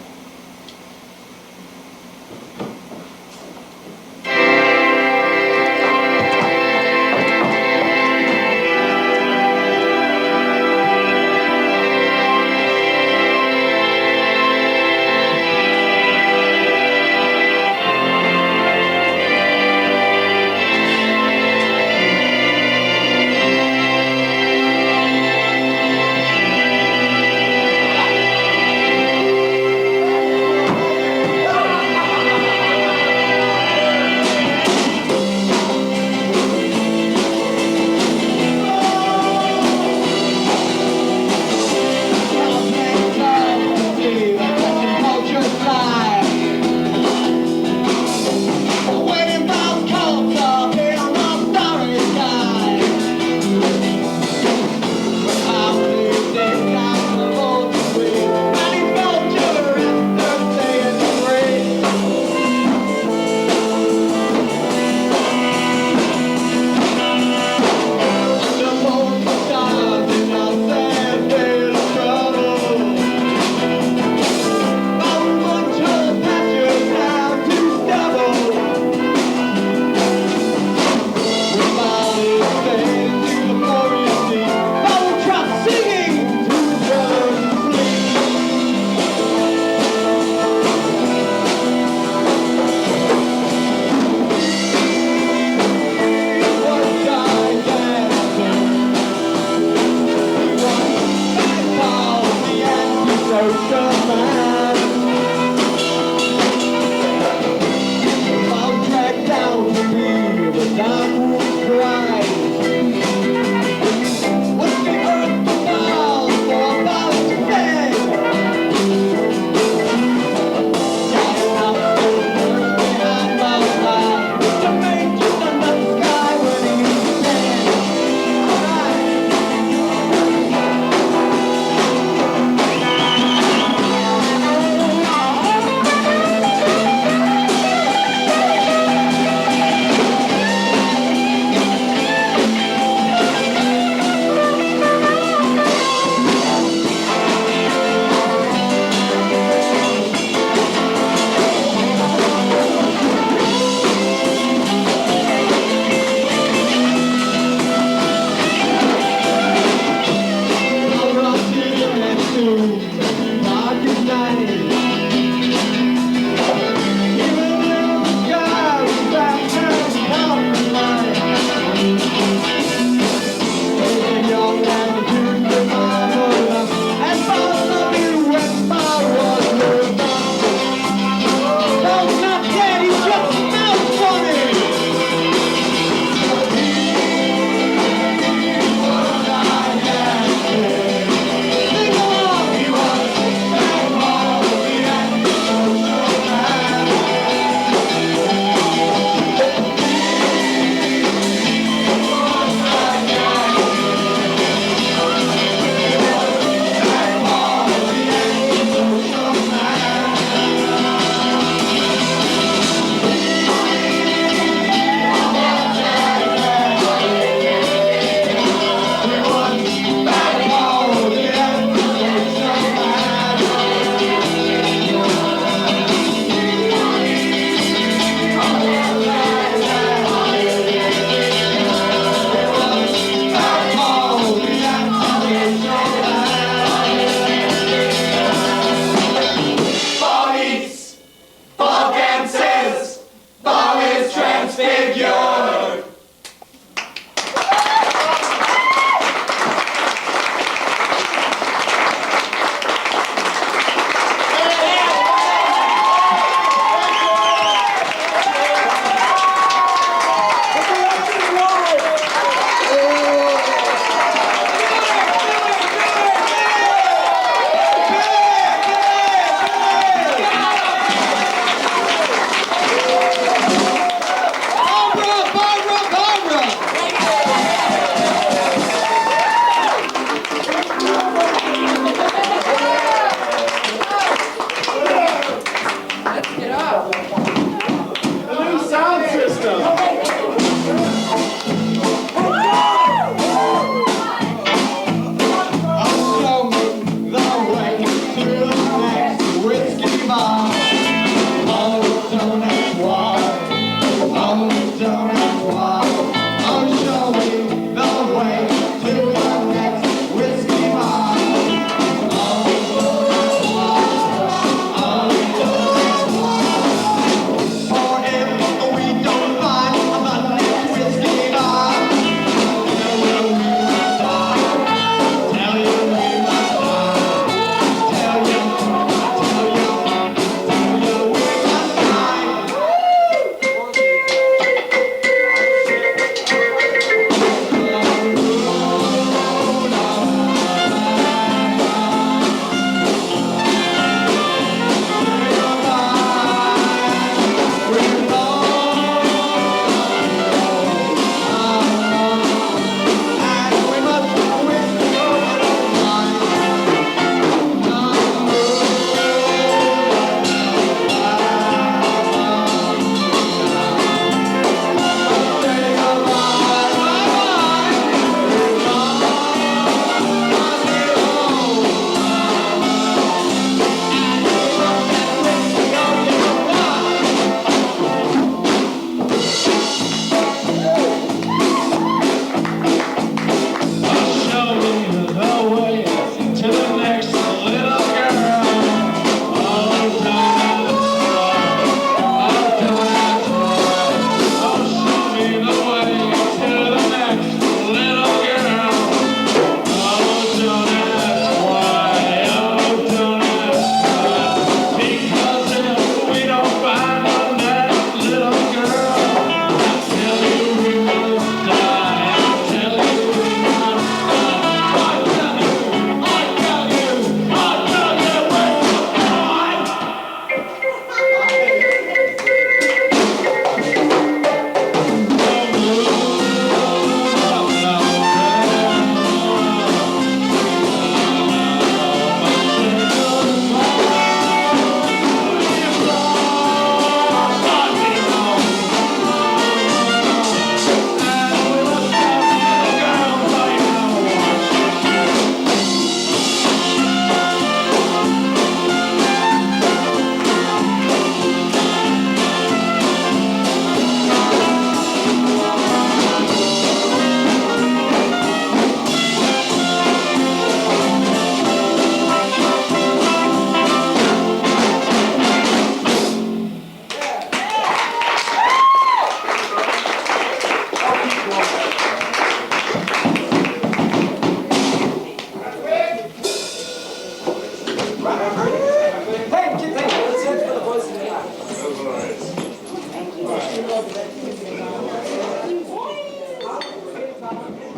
Baba.